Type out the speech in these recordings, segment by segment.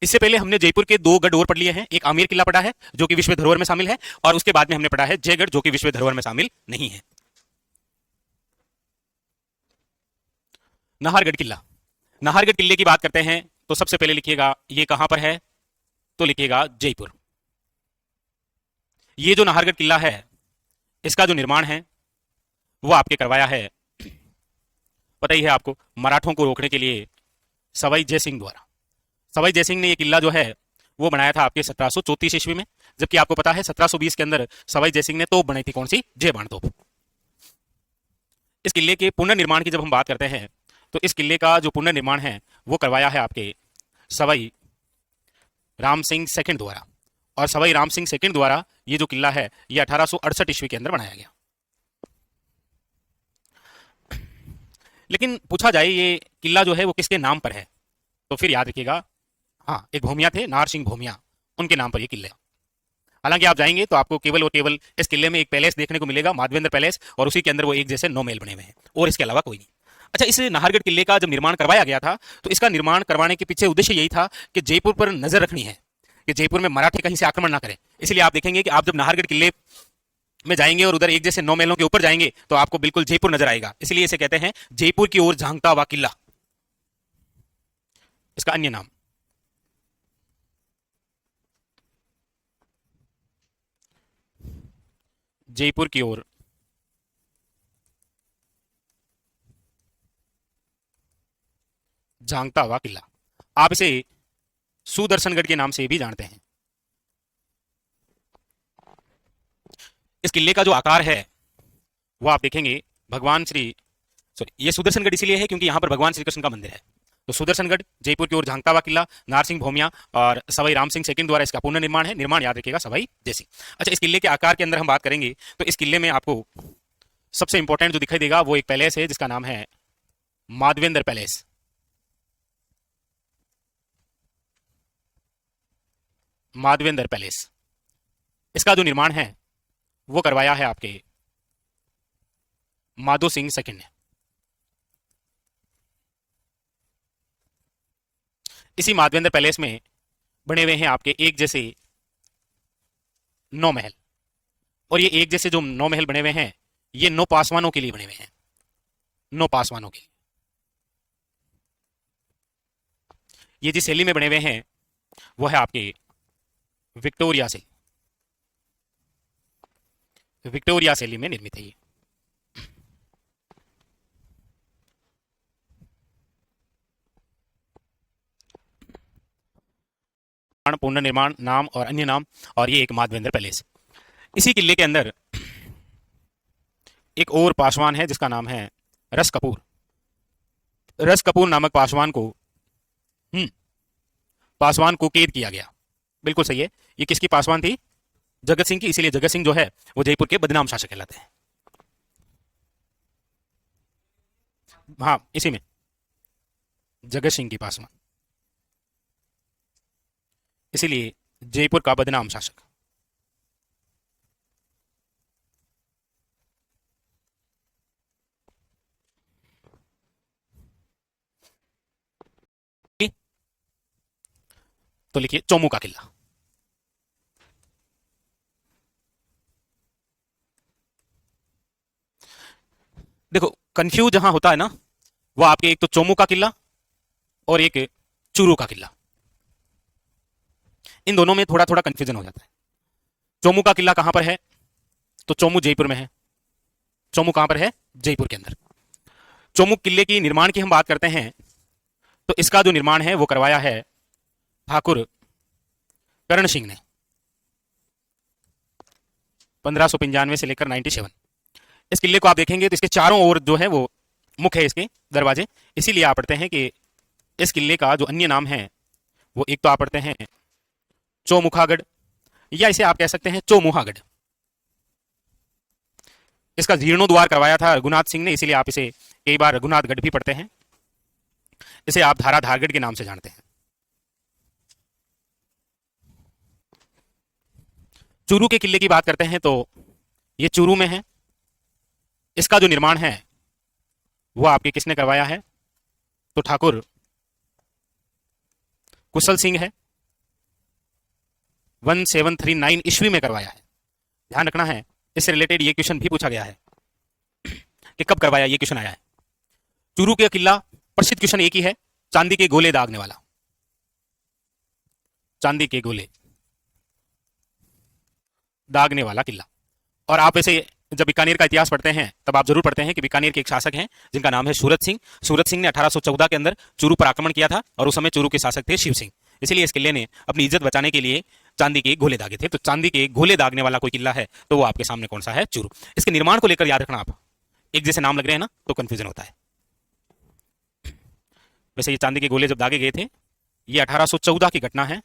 इससे पहले हमने जयपुर के दो गढ़ और पढ़ लिए हैं। एक आमेर किला पढ़ा है जो कि विश्व धरोहर में शामिल है, और उसके बाद में हमने पढ़ा है जयगढ़ जो कि विश्व धरोहर में शामिल नहीं है। नाहरगढ़ किला। नाहरगढ़ किले की बात करते हैं तो सबसे पहले लिखिएगा ये कहां पर है, तो लिखिएगा जयपुर। ये जो नाहरगढ़ किला है इसका जो निर्माण है वो आपके करवाया है, पता ही है आपको, मराठों को रोकने के लिए सवाई जयसिंह द्वारा। सवाई जयसिंह ने ये किला जो है वो बनाया था आपके 1734 ईस्वी में, जबकि आपको पता है 1720 के अंदर सवाई जयसिंह ने तोप बनाई थी, कौन सी, जय बाण तोप। इस किले के पुनर्निर्माण की जब हम बात करते हैं तो इस किले का जो पुनर्निर्माण है वो करवाया है आपके सवाई राम सिंह सेकंड द्वारा। और सवाई राम सिंह सेकंड द्वारा ये जो किला है ये 1868 ईस्वी के अंदर बनाया गया। लेकिन पूछा जाए ये किला जो है वो किसके नाम पर है, तो फिर याद रखिएगा, हाँ, एक भूमिया थे, नार सिंह भूमिया, उनके नाम पर ये किला। हालांकि आप जाएंगे तो आपको केवल और केवल इस किले में एक पैलेस देखने को मिलेगा, माधवेंद्र पैलेस, और उसी के अंदर वो एक जैसे 9 महल बने हुए हैं, और इसके अलावा कोई नहीं। अच्छा, इस नाहरगढ़ किले का जब निर्माण करवाया गया था तो इसका निर्माण करवाने के पीछे उद्देश्य यही था कि जयपुर पर नजर रखनी है कि जयपुर में मराठे कहीं से आक्रमण ना करें। इसलिए आप देखेंगे कि आप जब नाहरगढ़ किले में जाएंगे और उधर एक जैसे 9 महलों के ऊपर जाएंगे तो आपको बिल्कुल जयपुर नजर आएगा, इसलिए इसे कहते हैं जयपुर की ओर झांकता हुआ किला, इसका अन्य नाम। जयपुर की ओर झांकता हुआ किला, आप इसे सुदर्शनगढ़ के नाम से भी जानते हैं। इस किले का जो आकार है वो आप देखेंगे भगवान श्री, सॉरी, ये सुदर्शनगढ़ इसलिए है क्योंकि यहां पर भगवान श्री कृष्ण का मंदिर है। तो सुदर्शनगढ़, जयपुर की ओर झांकता हुआ किला, नारसिंह भौमिया और सवाई राम सिंह सेकंड द्वारा इसका पुनर्निर्माण है। निर्माण याद रखिएगा सवाई जयसिंह। अच्छा, इस किले के आकार के अंदर हम बात करेंगे तो इस किले में आपको सबसे इंपॉर्टेंट जो दिखाई देगा वो एक पैलेस है जिसका नाम है माधवेंद्र पैलेस। माधवेंद्र पैलेस, इसका जो निर्माण है वो करवाया है आपके माधो सिंह सेकंड ने। इसी माधवेंद्र पैलेस में बने हुए हैं आपके एक जैसे 9 महल, और ये एक जैसे जो 9 महल बने हुए हैं ये 9 पासवानों के लिए बने हुए हैं, 9 पासवानों के लिए। ये जिस शैली में बने हुए हैं वो है आपके विक्टोरिया शैली, विक्टोरिया शैली में निर्मित है ये। पुनर्निर्माण, नाम और अन्य नाम, और ये एक माधवेंद्र पैलेस। इसी किले के अंदर एक और पासवान है जिसका नाम है रस कपूर। रस कपूर नामक पासवान को कैद किया गया। बिल्कुल सही है, ये किसकी पासवान थी, जगत सिंह की, इसीलिए जगत सिंह जो है वो जयपुर के बदनाम शासक कहलाते हैं। हाँ, इसी में जगत सिंह की पासवान, इसीलिए जयपुर का बदनाम शासक। तो लिखिए चौमू का किला। देखो, कंफ्यूज जहां होता है ना वो आपके एक तो चौमू का किला और एक चूरू का किला, इन दोनों में थोड़ा थोड़ा कंफ्यूजन हो जाता है। चौमू का किला कहां पर है, तो चौमू जयपुर में है। चौमू कहां पर है, जयपुर के अंदर। चौमू किले की निर्माण की हम बात करते हैं तो इसका जो निर्माण है वो करवाया है ठाकुर करण सिंह ने 1595 से लेकर 97। इस किले को आप देखेंगे तो इसके चारों ओर जो है वो मुख है, इसके दरवाजे, इसीलिए आप पढ़ते हैं कि इस किले का जो अन्य नाम है वो एक तो आप पढ़ते हैं चौमुखागढ़, या इसे आप कह सकते हैं चौमुहागढ़। इसका जीर्णोद्वार करवाया था रघुनाथ सिंह ने, इसीलिए आप इसे कई बार रघुनाथगढ़ भी पढ़ते हैं। इसे आप धाराधारगढ़ के नाम से जानते हैं। चूरू के किले की बात करते हैं तो ये चूरू में है। इसका जो निर्माण है वो आपके किसने करवाया है, तो ठाकुर कुशल सिंह है। 1739 ईस्वी में करवाया है। ध्यान रखना है, इससे रिलेटेड ये क्वेश्चन भी पूछा गया है कि कब करवाया, ये क्वेश्चन आया है। चूरू का किला प्रसिद्ध क्वेश्चन एक ही है, चांदी के गोले दागने वाला, चांदी के गोले दागने वाला किला। और आप ऐसे जब बीकानेर का इतिहास पढ़ते हैं तब आप जरूर पढ़ते हैं कि बीकानेर के एक शासक हैं जिनका नाम है सूरत सिंह। सूरत सिंह ने 1814 के अंदर चूरू पर आक्रमण किया था और उस समय चूरू के शासक थे शिव सिंह। इसलिए इस किले ने अपनी इज्जत बचाने के लिए चांदी के गोले दागे थे। तो चांदी के गोले दागने वाला कोई किला है तो वो आपके सामने कौन सा है, चूरू। इसके निर्माण को लेकर याद रखना, आप एक जैसे नाम लग रहे हैं ना तो कंफ्यूजन होता है। वैसे ये चांदी के गोले जब दागे गए थे, ये 1814 की घटना है।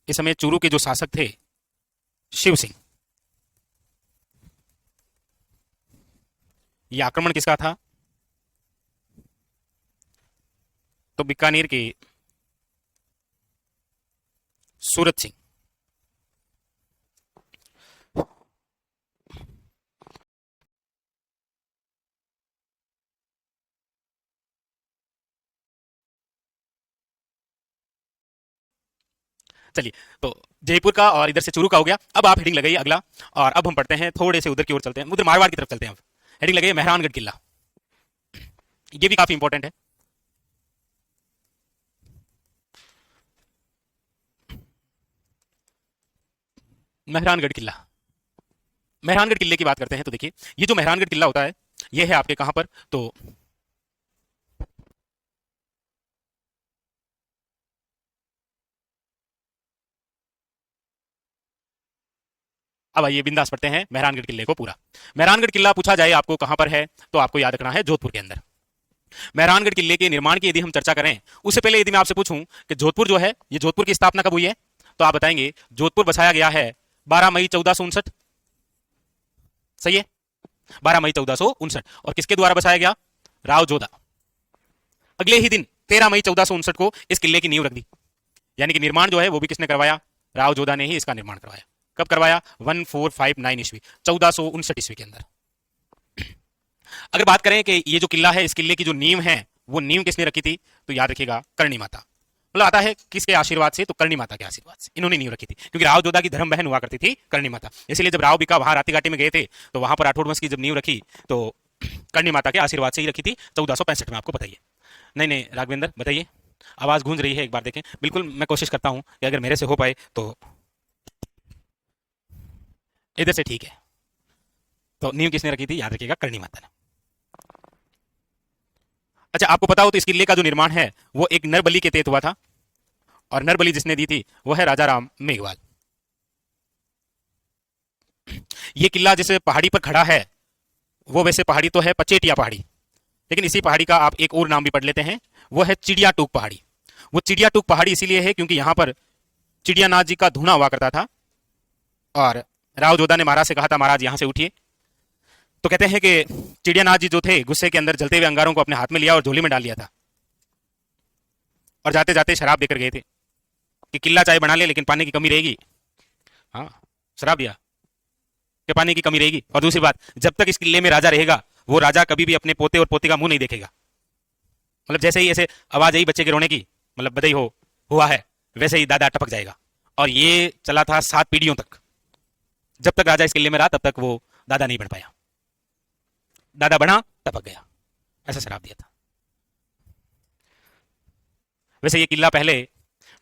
इस समय चूरू के जो शासक थे शिव सिंह। ये आक्रमण किसका था, तो बीकानेर के सूरत सिंह। चलिए, तो जयपुर का और इधर से चूरू का हो गया। अब आप हेडिंग लगाइए अगला, और अब हम पढ़ते हैं थोड़े से उधर की ओर चलते हैं, उधर मारवाड़ की तरफ चलते हैं। अब हेडिंग लगाइए मेहरानगढ़ किला। ये भी काफी इंपॉर्टेंट है। मेहरानगढ़ किला, मेहरानगढ़ किले की बात करते हैं तो देखिए, ये जो मेहरानगढ़ किला होता है ये है आपके कहां पर, तो अब आइए बिंदास पढ़ते हैं मेहरानगढ़ किले को पूरा। मेहरानगढ़ किला पूछा जाए आपको कहां पर है, तो आपको याद रखना है जोधपुर के अंदर। मेहरानगढ़ किले के निर्माण की यदि हम चर्चा करें, उससे पहले यदि मैं आपसे पूछूं कि जोधपुर जो है, ये जोधपुर की स्थापना कब हुई है, तो आप बताएंगे जोधपुर बसाया गया है 12 मई 1459। सही है, 12 मई 1459। और किसके द्वारा बसाया गया, राव जोधा। अगले ही दिन 13 मई 1459 को इस किले की नींव रख दी। यानी कि निर्माण जो है वो भी किसने करवाया, राव जोधा ने ही इसका निर्माण करवाया। कब करवाया, 1459 ईस्वी, 1459 ईस्वी के अंदर। अगर बात करें कि ये जो किला है, इस किले की जो नींव है, वो नींव किसने रखी थी, तो याद रखिएगा करणी माता। मतलब आता है किसके आशीर्वाद से, तो करणी माता के आशीर्वाद से इन्होंने नींव रखी थी। क्योंकि राव जोधा की धर्म बहन हुआ करती थी करणी माता, इसलिए जब राव बिका वहां राती घाटी में गए थे तो वहां पर राठौड़ वंश की जब नींव रखी तो करणी माता के आशीर्वाद से ही रखी थी 1465 में। आपको बताइए, नहीं नहीं राघवेंद्र बताइए, आवाज गूंज रही है, एक बार देखें। बिल्कुल मैं कोशिश करता हूं कि अगर मेरे से हो पाए तो। इधर से ठीक है, तो नींव किसने रखी थी, याद रखिएगा करणी माता ने। अच्छा, आपको पता हो तो इस किले का जो निर्माण है वो एक नरबली के तहत हुआ था, और नरबली जिसने दी थी वो है राजा राम मेघवाल। ये किला जैसे पहाड़ी पर खड़ा है, वो वैसे पहाड़ी तो है पचेटिया पहाड़ी, लेकिन इसी पहाड़ी का आप एक और नाम भी पढ़ लेते हैं, वो है चिड़िया टूक पहाड़ी। वो चिड़िया टूक पहाड़ी इसीलिए है क्योंकि यहां पर चिड़ियानाथ जी का धूना हुआ करता था, और राव जोधा ने महाराज से कहा था महाराज यहां से उठिए। तो कहते हैं कि चिड़ियानाथ जी जो थे गुस्से के अंदर जलते हुए अंगारों को अपने हाथ में लिया और झोली में डाल लिया था, और जाते जाते शराब देकर गए थे कि किला चाहे बना ले लेकिन पानी की कमी रहेगी। हाँ, शराब दिया कि पानी की कमी रहेगी। और दूसरी बात, जब तक इस किले में राजा रहेगा वो राजा कभी भी अपने पोते और पोती का मुंह नहीं देखेगा। मतलब जैसे ही ऐसे आवाज आई बच्चे के रोने की, मतलब बधाई हो हुआ है, वैसे ही दादा टपक जाएगा। और ये चला था 7 पीढ़ियों तक। जब तक राजा इस किले में रहा तब तक वो दादा नहीं बन पाया, दादा बना टपक गया, ऐसा शराब दिया था। वैसे ये किला पहले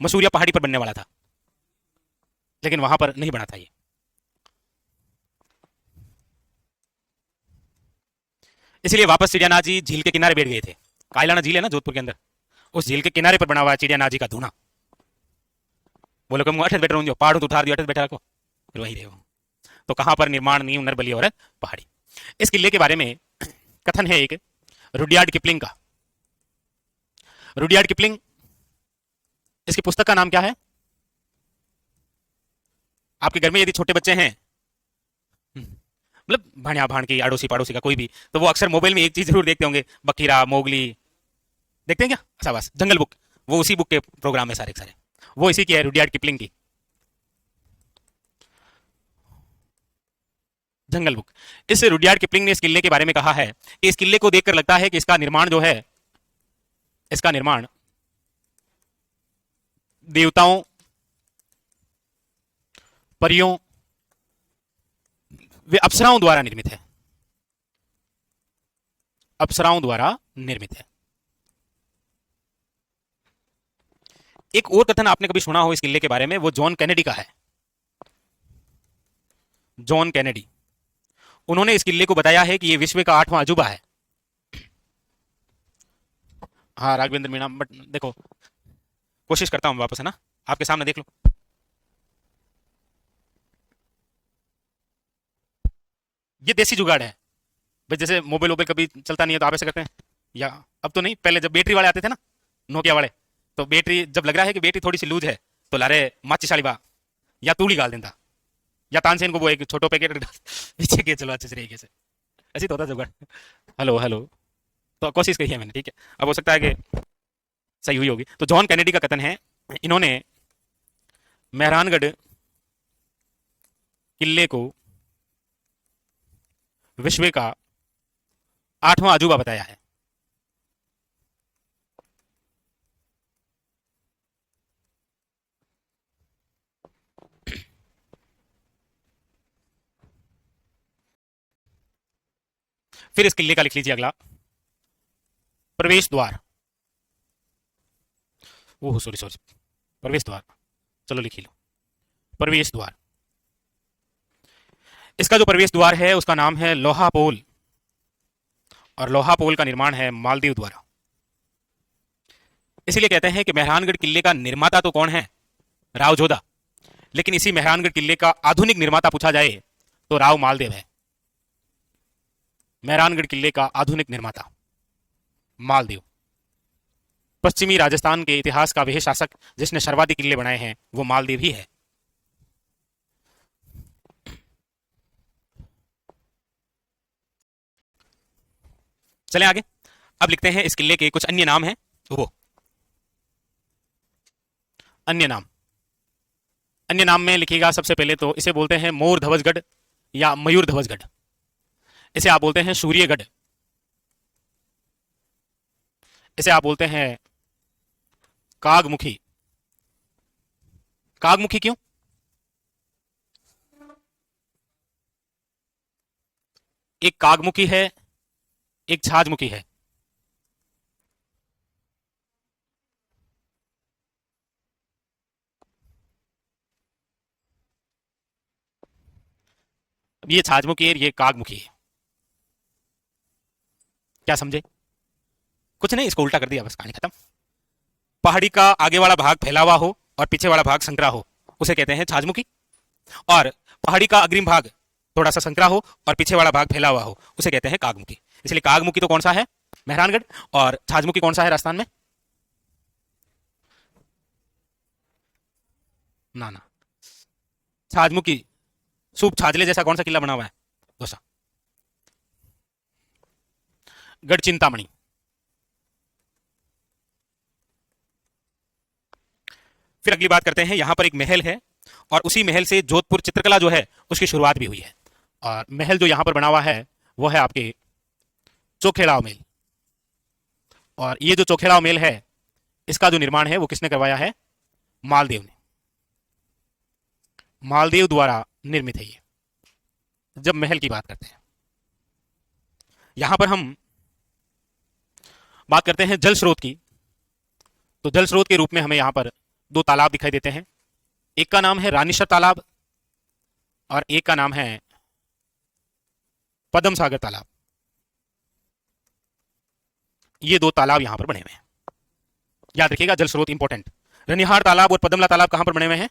मसूरिया पहाड़ी पर बनने वाला था, लेकिन वहां पर नहीं बना था ये। इसलिए वापस चिड़ियानाथ जी झील के किनारे बैठ गए थे। कायलाना झील है ना जोधपुर के अंदर, उस झील के किनारे पर बना हुआ है चिड़ियानाथ जी का धूना। बोलो कम अठत बैठ रहो, पहाड़ तो उठार दिया, अठत बैठा रखो, फिर वही रहे। तो कहां पर निर्माण, नींव, नरबली और पहाड़ी। इस किले के बारे में कथन है एक रुडयार्ड किपलिंग का। रुडयार्ड किपलिंग, इसकी पुस्तक का नाम क्या है? आपके घर में यदि छोटे बच्चे हैं, मतलब भाणिया भाणकी अड़ोसी पड़ोसी का कोई भी, तो वो अक्सर मोबाइल में एक चीज जरूर देखते होंगे, बकीरा मोगली देखते हैं क्या? अच्छा बस, जंगल बुक, वो उसी बुक के प्रोग्राम है सारे सारे, वो इसी की है, रुडयार्ड किपलिंग की जंगल बुक। इस रुडयार्ड किपलिंग ने इस किले के बारे में कहा है कि इस किले को देखकर लगता है कि इसका निर्माण जो है, इसका निर्माण देवताओं परियों, वे अप्सराओं द्वारा निर्मित है। अप्सराओं द्वारा निर्मित है। एक और कथन आपने कभी सुना हो इस किले के बारे में, वो जॉन कैनेडी का है। जॉन कैनेडी, उन्होंने इस किले को बताया है कि यह विश्व का 8वां अजूबा है। हाँ राघवेंद्र मीणा, बट देखो कोशिश करता हूं वापस, है ना, आपके सामने देख लो। ये देसी जुगाड़ है भाई, जैसे मोबाइल वोबाइल कभी चलता नहीं है तो आप ऐसे करते हैं, या अब तो नहीं, पहले जब बैटरी वाले आते थे ना, नोकिया वाले, तो बैटरी जब लग रहा है कि बैटरी थोड़ी सी लूज है तो लारे माचिस बा या तूड़ी गाल देता, या तानसेन को वो एक छोटो पैकेट पीछे के चलो अच्छे तरीके से, ऐसी तो होता जुगाड़। हेलो हेलो, तो कोशिश करी है मैंने, ठीक है, अब हो सकता है कि सही हुई होगी। तो जॉन कैनेडी का कथन है, इन्होंने मेहरानगढ़ किले को विश्व का 8वां अजूबा बताया है। फिर इस किले का लिख लीजिए अगला, प्रवेश द्वार। ओह सॉरी सॉरी, प्रवेश द्वार, चलो लिख लो, प्रवेश द्वार। इसका जो प्रवेश द्वार है उसका नाम है लोहा पोल, और लोहा पोल का निर्माण है मालदीव द्वारा। इसीलिए कहते हैं कि मेहरानगढ़ किले का निर्माता तो कौन है, राव जोधा, लेकिन इसी मेहरानगढ़ किले का आधुनिक निर्माता पूछा जाए तो राव मालदेव है। मेहरानगढ़ किले का आधुनिक निर्माता मालदेव। पश्चिमी राजस्थान के इतिहास का वह शासक जिसने सर्वाधिक किले बनाए हैं वो मालदेव ही है। चलें आगे, अब लिखते हैं इस किले के कुछ अन्य नाम हैं, वो अन्य नाम। अन्य नाम में लिखिएगा सबसे पहले तो इसे बोलते हैं मोर ध्वजगढ़ या मयूर ध्वजगढ़, इसे आप बोलते हैं सूर्यगढ़, इसे आप बोलते हैं कागमुखी। कागमुखी क्यों, एक कागमुखी है, एक छाजमुखी है। ये छाजमुखी है, ये कागमुखी है। क्या समझे, कुछ नहीं, इसको उल्टा कर दिया, बस कहानी खत्म। पहाड़ी का आगे वाला भाग फैला हुआ हो और पीछे वाला भाग संकरा हो, उसे कहते हैं छाजमुखी। और पहाड़ी का अग्रिम भाग थोड़ा सा संकरा हो और पीछे वाला भाग फैला हुआ हो, उसे कहते हैं कागमुखी। इसलिए कागमुखी तो कौन सा है, मेहरानगढ़, और छाजमुखी कौन सा है, राजस्थान में, ना ना, छाजमुखी सूप छाजले जैसा कौन सा किला बना हुआ है, दोसा, गढ़ चिंतामणि। फिर अगली बात करते हैं, यहां पर एक महल है और उसी महल से जोधपुर चित्रकला जो है उसकी शुरुआत भी हुई है। और महल जो यहां पर बना हुआ है वो है आपके चोखेड़ाव महल। और ये जो चोखेड़ाव महल है इसका जो निर्माण है वो किसने करवाया है, मालदेव ने, मालदेव द्वारा निर्मित है ये। जब महल की बात करते हैं, यहां पर हम बात करते हैं जल स्रोत की, तो जल स्रोत के रूप में हमें यहां पर दो तालाब दिखाई देते हैं। एक का नाम है रानीसर तालाब और एक का नाम है पद्म सागर तालाब। ये दो तालाब यहां पर बने हुए हैं, याद रखिएगा, जल स्रोत इंपॉर्टेंट। रनिहार तालाब और पदमला तालाब कहां पर बने हुए हैं,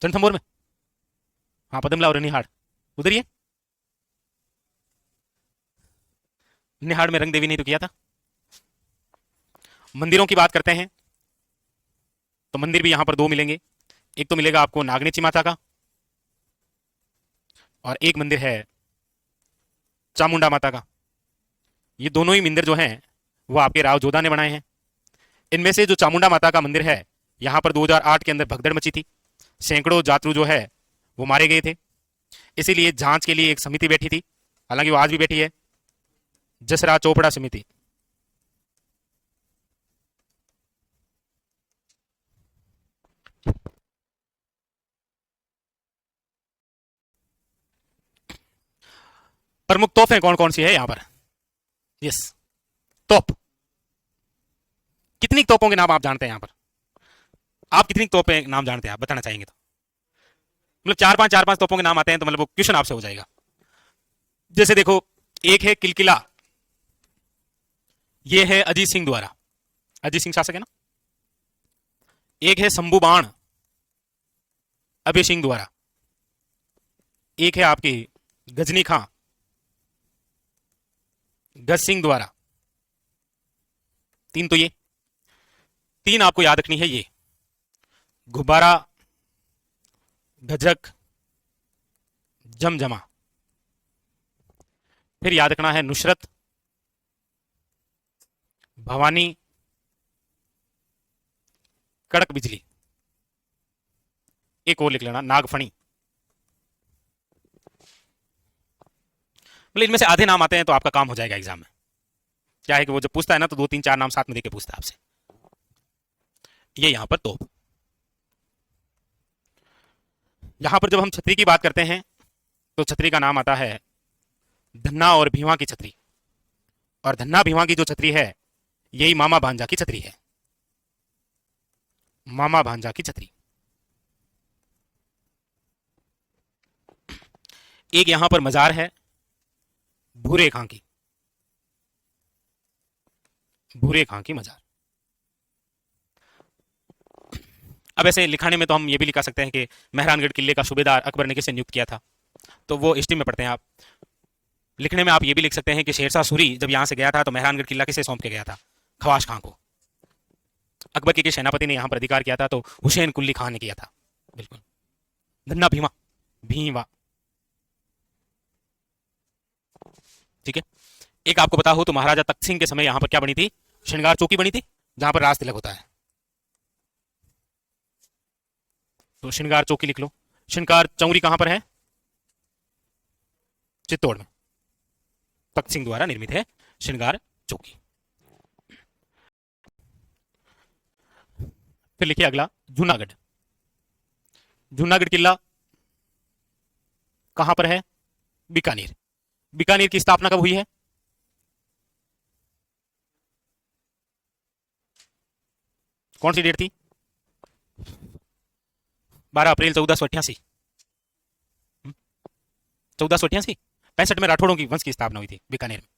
रणथंभौर में, हाँ, पदमला और रनिहार उधर ही है। निहाड़ में रंग देवी नहीं तो किया था। मंदिरों की बात करते हैं तो मंदिर भी यहां पर दो मिलेंगे, एक तो मिलेगा आपको नागनेची माता का और एक मंदिर है चामुंडा माता का। ये दोनों ही मंदिर जो हैं वो आपके राव जोधा ने बनाए हैं। इनमें से जो चामुंडा माता का मंदिर है, यहां पर 2008 के अंदर भगदड़ मची थी, सैकड़ों यात्रु जो है वो मारे गए थे, इसीलिए जांच के लिए एक समिति बैठी थी, हालांकि वो आज भी बैठी है, जसरा चोपड़ा समिति। प्रमुख तोपें कौन कौन सी है यहां पर? यस, तोप। कितनी तोपों के नाम आप जानते हैं यहां पर? आप कितनी तोपें नाम जानते हैं, आप बताना चाहेंगे तो? मतलब चार पांच तोपों के नाम आते हैं तो मतलब वो क्वेश्चन आपसे हो जाएगा। जैसे देखो, एक है किलकिला, ये है अजीत सिंह द्वारा, अजीत सिंह शासक है ना। एक है शंभू बाण, अभय सिंह द्वारा। एक है आपकी गजनी खां, गज सिंह द्वारा। तीन तो ये, तीन आपको याद रखनी है, ये गुब्बारा, गजक, जमजमा। फिर याद रखना है नुसरत, भवानी, कड़क बिजली। एक और लिख लेना, नागफणी। मतलब इनमें से आधे नाम आते हैं तो आपका काम हो जाएगा एग्जाम में। क्या है कि वो जब पूछता है ना तो दो तीन चार नाम साथ में देके पूछता है आपसे। ये यहां पर तोप। यहां पर जब हम छतरी की बात करते हैं तो छतरी का नाम आता है धन्ना और भीमा की छतरी। और धन्ना भीमा की जो छतरी है, यही मामा भांजा की छतरी है, मामा भांजा की छतरी। एक यहां पर मजार है भूरे खां की, भूरे खां की मजार। अब ऐसे लिखाने में तो हम ये भी लिखा सकते हैं कि मेहरानगढ़ किले का सूबेदार अकबर ने किसे नियुक्त किया था, तो वो हिस्ट्री में पढ़ते हैं आप। लिखने में आप ये भी लिख सकते हैं कि शेरशाह सूरी जब यहां से गया था तो मेहरानगढ़ किला किसे सौंप के गया था? खवाश खां को। अकबर के सेनापति ने यहां पर अधिकार किया था तो हुसैन कुल्ली खान ने किया था। बिल्कुल, धन्ना भीमा, भीमा। ठीक है। एक आपको पता हो तो महाराजा तख्त सिंह के समय यहां पर क्या बनी थी? श्रृंगार चौकी बनी थी, जहां पर राज तिलक होता है। तो श्रृंगार चौकी लिख लो। श्रृंगार चौरी कहां पर है? चित्तौड़ में। तख्त सिंह द्वारा निर्मित है श्रृंगार चौकी। फिर लिखिए अगला, जूनागढ़। जूनागढ़ किला कहां पर है? बीकानेर। बीकानेर की स्थापना कब हुई है? कौन सी डेट थी? 12 अप्रैल 1488। 1488, 65 में राठौड़ों की वंश की स्थापना हुई थी बीकानेर में।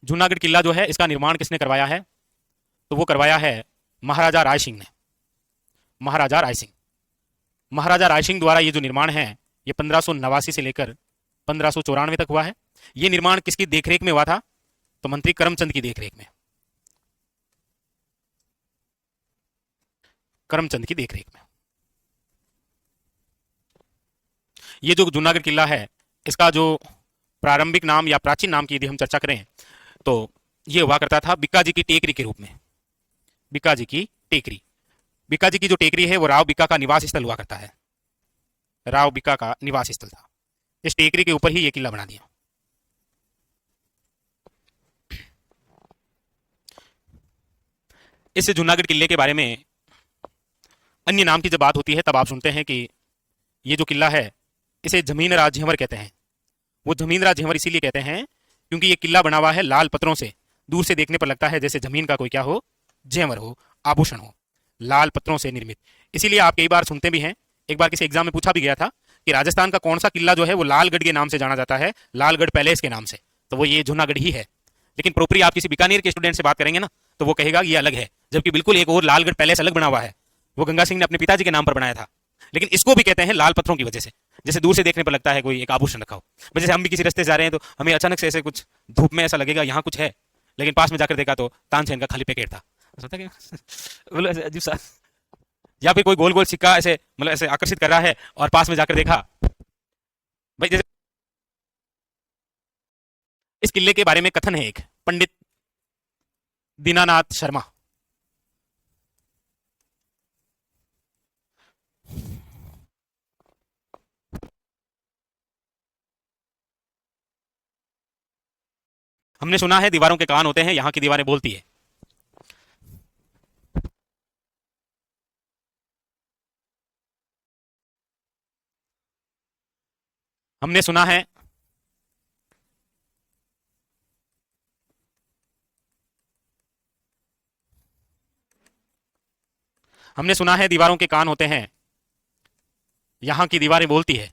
जूनागढ़ किला जो है, इसका निर्माण किसने करवाया है? तो वो करवाया है महाराजा राय सिंह ने। महाराजा राय सिंह, महाराजा राय सिंह द्वारा ये जो निर्माण है, ये 1589 से लेकर 1594 तक हुआ है। ये निर्माण किसकी देखरेख में हुआ था? तो मंत्री करमचंद की देखरेख में, करमचंद की देखरेख में। ये जो जूनागढ़ किला है, इसका जो प्रारंभिक नाम या प्राचीन नाम की यदि हम चर्चा करें तो ये हुआ करता था बिक्का जी की टेकरी के रूप में। बिक्का जी की टेकरी, बिक्का जी की जो टेकरी है वो राव बिक्का का निवास स्थल हुआ करता है, राव बिक्का का निवास स्थल था। इस टेकरी के ऊपर ही ये किला बना दिया। इस जूनागढ़ किले के बारे में अन्य नाम की जब बात होती है तब आप सुनते हैं कि ये जो किला है इसे जमीन राज झेंवर कहते हैं। वो जमीन राज झेंवर इसीलिए कहते हैं क्योंकि ये किला बना हुआ है लाल पत्थरों से। दूर से देखने पर लगता है जैसे जमीन का कोई क्या हो, जेवर हो, आभूषण हो, लाल पत्थरों से निर्मित। इसीलिए आप कई बार सुनते भी हैं, एक बार किसी एग्जाम में पूछा भी गया था कि राजस्थान का कौन सा किला जो है वो लालगढ़ के नाम से जाना जाता है, लालगढ़ पैलेस के नाम से, तो वो ये जूनागढ़ ही है। लेकिन प्रोपरी आप किसी बीकानेर के स्टूडेंट से बात करेंगे ना तो वो कहेगा ये अलग है, जबकि बिल्कुल एक और लालगढ़ पैलेस अलग बना हुआ है, वो गंगा सिंह ने अपने पिताजी के नाम पर बनाया था। लेकिन इसको भी कहते हैं लाल पत्थरों की वजह से, जैसे दूर से देखने पर लगता है कोई एक आभूषण रखा हो। जैसे हम भी किसी रास्ते से जा रहे हैं तो हमें अचानक से ऐसे कुछ धूप में ऐसा लगेगा यहाँ कुछ है, लेकिन पास में जाकर देखा तो तानसेन का खाली पैकेट था। सोचता क्या बोलो ऐसे अजीब सा। या फिर कोई गोल गोल सिक्का ऐसे मतलब ऐसे आकर्षित कर रहा है और पास में जाकर देखा। भाई जैसे इस किले के बारे में कथन है एक, पंडित दीनानाथ शर्मा, हमने सुना है दीवारों के कान होते हैं, यहाँ की दीवारें बोलती है। हमने सुना है हमने सुना है दीवारों के कान होते हैं, यहां की दीवारें बोलती है।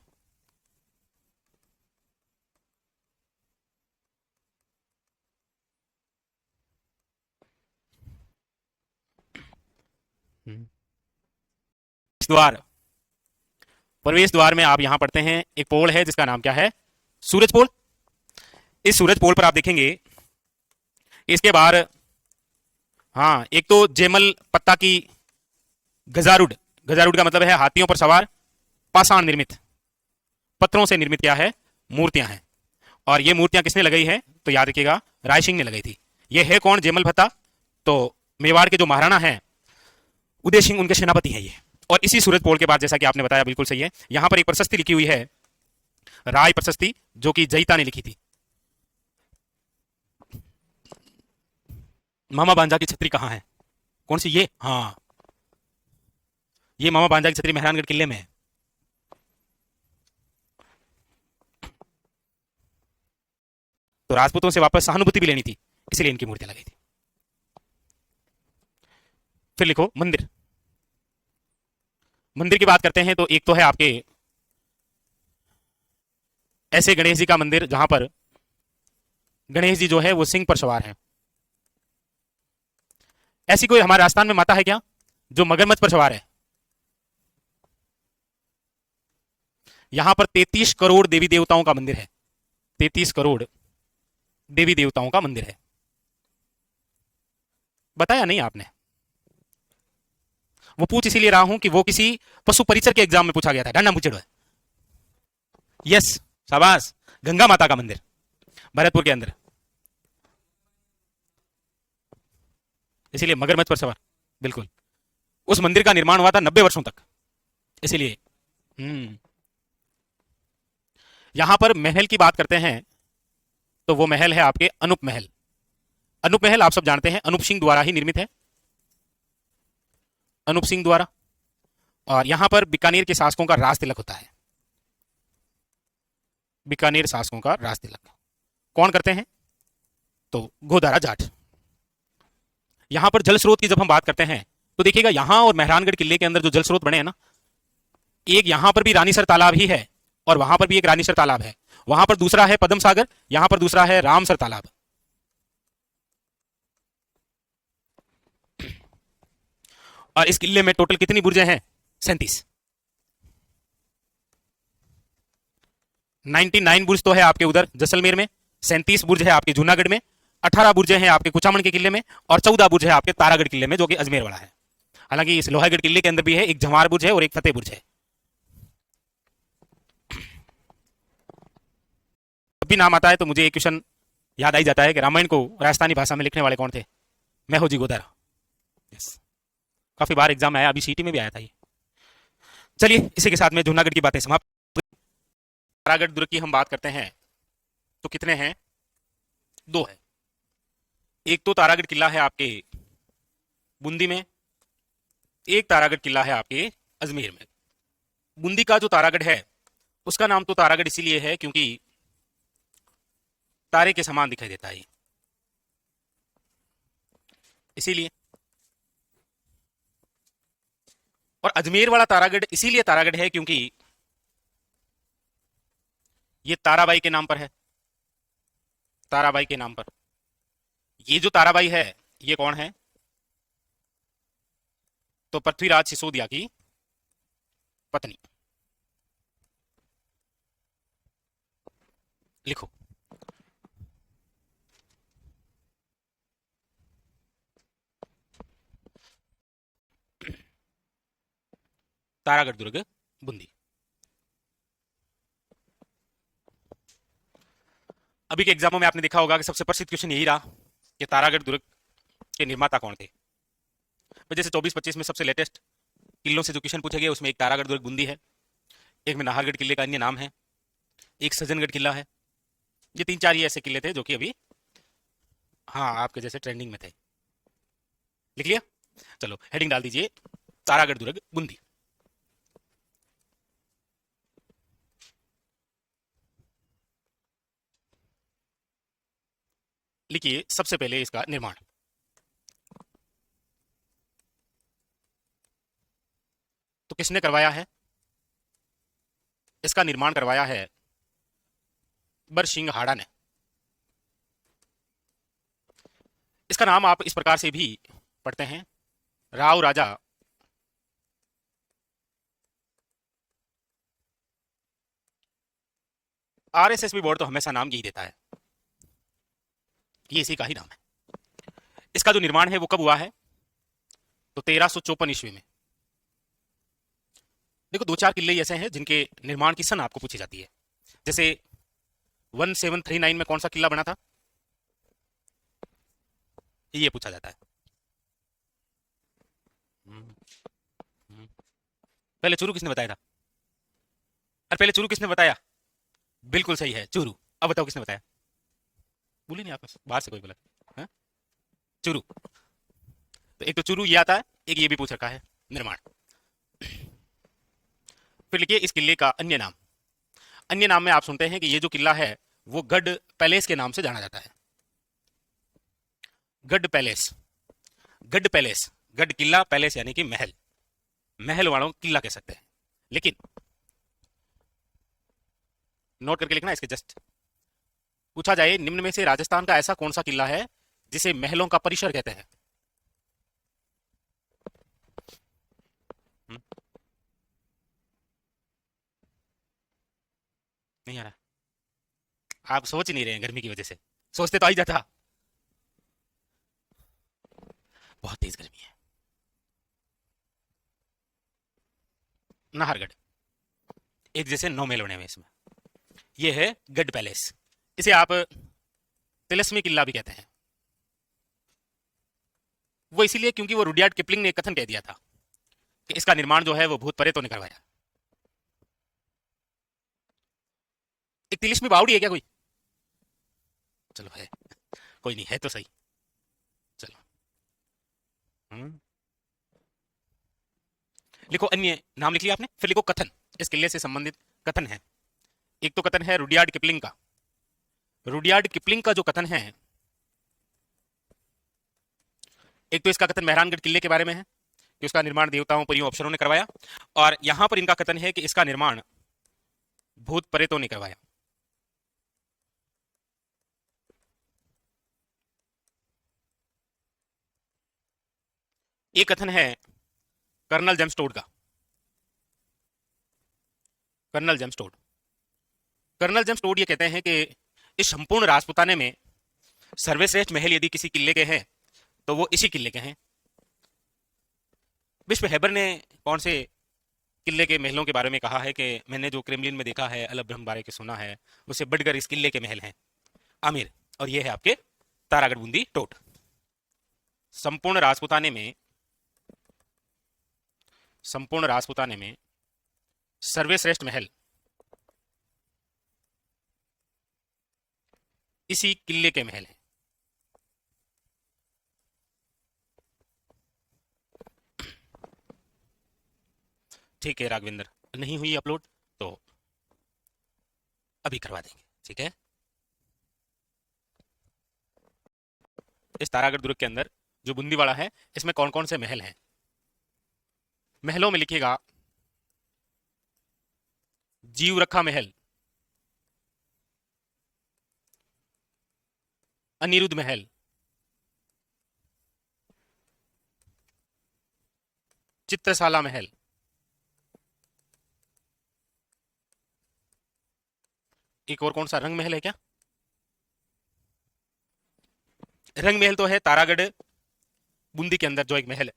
द्वार, प्रवेश द्वार में आप यहां पढ़ते हैं एक पोल है जिसका नाम क्या है? सूरज पोल। इस सूरज पोल पर आप देखेंगे इसके बाहर, हाँ, एक तो जेमल पत्ता की गजारुड, गजारुड का मतलब है हाथियों पर सवार, पाषाण निर्मित, पत्थरों से निर्मित क्या है? मूर्तियां हैं। और ये मूर्तियां किसने लगाई है? तो याद रखिएगा, राय सिंह ने लगाई थी। ये है कौन? जेमल भत्ता। तो मेवाड़ के जो महाराणा हैं उदय सिंह, उनके सेनापति हैं ये। और इसी सूरज पोल के बाद, जैसा कि आपने बताया, बिल्कुल सही है, यहां पर एक प्रशस्ति लिखी हुई है, राय प्रशस्ति, जो कि जयिता ने लिखी थी। मामा बांजा की छतरी कहां है? कौन सी? ये, हाँ, ये मामा बांजा की छतरी मेहरानगढ़ किले में है। तो राजपूतों से वापस सहानुभूति भी लेनी थी, इसीलिए इनकी मूर्तियां लगाई थी। फिर लिखो मंदिर। मंदिर की बात करते हैं तो एक तो है आपके ऐसे गणेश जी का मंदिर जहां पर गणेश जी जो है वो सिंह पर सवार हैं। ऐसी कोई हमारे राजस्थान में माता है क्या जो मगरमच्छ पर सवार है? यहां पर 33 करोड़ देवी देवताओं का मंदिर है। 33 करोड़ देवी देवताओं का मंदिर है। बताया नहीं आपने? वो पूछ इसीलिए रहा हूं कि वो किसी पशु परिचर के एग्जाम में पूछा गया था। डंडा मुचड़। यस, शाबाश। गंगा माता का मंदिर, भरतपुर के अंदर। इसीलिए मगरमच्छ पर सवार, बिल्कुल। उस मंदिर का निर्माण हुआ था 90 वर्षों तक, इसीलिए। यहां पर महल की बात करते हैं तो वो महल है आपके अनूप महल। अनूप महल आप सब जानते हैं, अनूप सिंह द्वारा ही निर्मित है, अनूप सिंह द्वारा। और यहां पर बीकानेर के शासकों का राज तिलक होता है। बीकानेर शासकों का राज तिलक कौन करते हैं? तो गोदारा जाट। यहां पर जल स्रोत की जब हम बात करते हैं तो देखिएगा, यहां और मेहरानगढ़ किले के अंदर जो जल स्रोत बने हैं ना, एक यहां पर भी रानीसर तालाब ही है और वहां पर भी एक रानीसर तालाब है। वहां पर दूसरा है पद्म सागर, यहां पर दूसरा है रामसर तालाब। और इस किले में टोटल कितनी बुर्जें हैं? 37। 99 बुर्ज तो है आपके उधर जैसलमेर में, 37 बुर्ज है आपके जूनागढ़ में, 18 बुर्जें हैं आपके कुचामन के किले में, और 14 बुर्ज है आपके तारागढ़ किले में, जो कि अजमेर वाला है। हालांकि इस लोहागढ़ किले के अंदर भी है, एक जवार बुर्ज है और एक फतेह बुर्ज है। जब भी नाम आता है तो मुझे एक क्वेश्चन याद आई जाता है कि रामायण को राजस्थानी भाषा में लिखने वाले कौन थे? मैहोजी गोदारा। यस, काफी बार एग्जाम में आया, अभी सीटी में भी आया था ये। चलिए, इसी के साथ में जूनागढ़ की बातें समाप्त। तारागढ़ दुर्ग की हम बात करते हैं तो कितने हैं? 2 है। एक तो तारागढ़ किला है आपके बूंदी में, एक तारागढ़ किला है आपके अजमेर में। बूंदी का जो तारागढ़ है उसका नाम तो तारागढ़ इसीलिए है क्योंकि तारे के समान दिखाई देता है, इसीलिए। और अजमेर वाला तारागढ़ इसीलिए तारागढ़ है क्योंकि ये ताराबाई के नाम पर है। ताराबाई के नाम पर। ये जो ताराबाई है ये कौन है? तो पृथ्वीराज सिसोदिया की पत्नी। लिखो। तारागढ़ दुर्ग बूंदी। अभी के एग्जामों में आपने देखा होगा कि सबसे प्रसिद्ध क्वेश्चन यही रहा कि तारागढ़ दुर्ग के निर्माता कौन थे। तो जैसे 24-25 में सबसे लेटेस्ट किलों से जो क्वेश्चन पूछे गए उसमें एक तारागढ़ दुर्ग बूंदी है, एक में नाहरगढ़ किले का अन्य नाम है, एक सज्जनगढ़ किला है। ये 3-4 ही ऐसे किले थे जो कि अभी, हाँ, आपके जैसे ट्रेंडिंग में थे। लिख लिया? चलो हेडिंग डाल दीजिए, तारागढ़ दुर्ग बूंदी। लिखिए सबसे पहले इसका निर्माण। तो किसने करवाया है? इसका निर्माण करवाया है बरसिंघहाड़ा ने। इसका नाम आप इस प्रकार से भी पढ़ते हैं, राव राजा आरएसएस भी बोर्ड तो हमेशा नाम यही देता है, ये इसी का ही नाम है। इसका जो निर्माण है वो कब हुआ है? तो 1354 ईस्वी में। देखो दो चार किले ऐसे हैं जिनके निर्माण की सन आपको पूछी जाती है। जैसे 1739 में कौन सा किला बना था, ये पूछा जाता है। हम्म, हम्म। पहले चूरू किसने बताया था? अरे पहले चूरू किसने बताया? बिल्कुल सही है, चूरू। अब बताओ किसने बताया? बोली नहीं आपने, बाहर से कोई बोला? हाँ? चूरू। तो एक तो चूरू ये आता है, एक ये भी पूछ रखा है निर्माण। फिर लिखिए इस किले का अन्य नाम। अन्य नाम में आप सुनते हैं कि ये जो किला है वो गढ़ पैलेस के नाम से जाना जाता है। गढ़ पैलेस, गढ़ पैलेस, गढ़ किला, पैलेस यानी कि महल, महल वालों को किला कह सकते हैं। लेकिन नोट करके लिखना इसके जस्ट। पूछा जाए निम्न में से राजस्थान का ऐसा कौन सा किला है जिसे महलों का परिसर कहते हैं? हम्म, नहीं आ रहा? आप सोच ही नहीं रहे हैं गर्मी की वजह से, सोचते तो आ ही जाता। बहुत तेज गर्मी है। नाहरगढ़। एक जैसे 9 महल बने हुए इसमें। ये है गढ़ पैलेस। इसे आप तिलस्मी किला भी कहते हैं। वो इसीलिए क्योंकि वो रुडयार्ड किपलिंग ने एक कथन कह दिया था कि इसका निर्माण जो है वो भूत प्रेतों ने करवाया। एक तिलिस्मी बावड़ी है क्या कोई? चलो है, कोई नहीं है तो सही। चलो। हम्म। लिखो अन्य नाम लिख लिया आपने, फिर लिखो कथन। इस किले से संबंधित कथन है। एक तो कथन है रुडयार्ड किपलिंग का। रुडयार्ड किपलिंग का जो कथन है, एक तो इसका कथन मेहरानगढ़ किले के बारे में है कि उसका निर्माण देवताओं परियों अप्सरों ने करवाया, और यहां पर इनका कथन है कि इसका निर्माण भूत प्रेतों ने करवाया। एक कथन है कर्नल जेम्स टोड का। Colonel James Tod, colonel James Tod ये कहते हैं कि इस संपूर्ण राजपुताने में सर्वश्रेष्ठ महल यदि किसी किले के हैं तो वो इसी किले के हैं। विश्व हैबर ने कौन से किले के महलों के बारे में कहा है कि मैंने जो क्रेमलिन में देखा है, अलग ब्रह्म बारे के सुना है, उससे बढ़कर इस किले के महल हैं। आमिर। और ये है आपके तारागढ़ बूंदी टोट। संपूर्ण राजपुताने में, संपूर्ण राजपुताने में सर्वश्रेष्ठ महल इसी किले के महल हैं। ठीक है राघवेंद्र, नहीं हुई अपलोड तो अभी करवा देंगे, ठीक है। इस तारागढ़ दुर्ग के अंदर जो बूंदीवाड़ा है, इसमें कौन कौन से महल हैं? महलों में लिखिएगा जीव रखा महल, अनिरुद्ध महल, चित्रशाला महल, एक और कौन सा रंग महल है क्या? रंग महल तो है तारागढ़ बूंदी के अंदर जो एक महल है।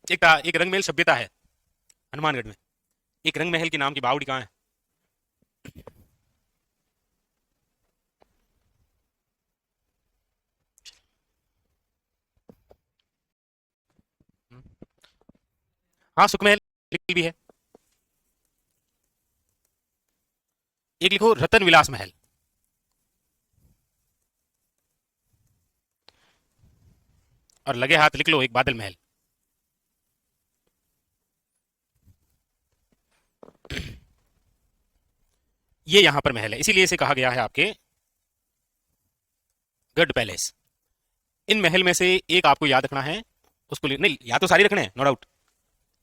एक रंग महल सभ्यता है हनुमानगढ़ में। एक रंग महल के नाम की बावड़ी कहाँ है? हाँ सुखमहल भी है। एक लिखो रतन विलास महल। और लगे हाथ लिख लो एक बादल महल। ये यहां पर महल है, इसीलिए इसे कहा गया है आपके गढ़ पैलेस। इन महल में से एक आपको याद रखना है, उसको नहीं, या तो सारी रखने हैं, नो डाउट।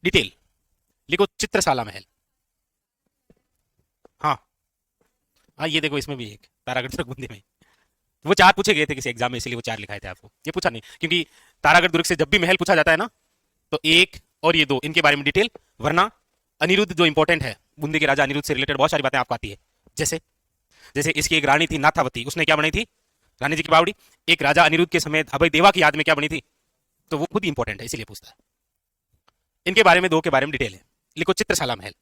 डिटेल लिखो, चित्रशाला महल। हाँ हाँ, ये देखो इसमें भी एक तारागढ़ दुर्ग बूंदी में। वो चार पूछे गए थे किसी एग्जाम में, इसलिए वो चार लिखाए थे आपको, ये पूछा नहीं, क्योंकि तारागढ़ दुर्ग से जब भी महल पूछा जाता है ना, तो एक और ये दो, इनके बारे में डिटेल, वरना अनिरुद्ध जो इंपॉर्टेंट है, बूंदी के राजा अनिरुद्ध से रिलेटेड बहुत सारी बातें आपको आती है। जैसे जैसे इसकी एक रानी थी नाथावती, उसने क्या बनाई थी, रानी जी की बावड़ी। एक राजा अनिरुद्ध के समय अभय देवा की याद में क्या बनी थी, तो वो खुद ही इंपॉर्टेंट है, इसीलिए पूछता है। इनके बारे में दो के बारे में डिटेल है, लिखो चित्रशाला महल।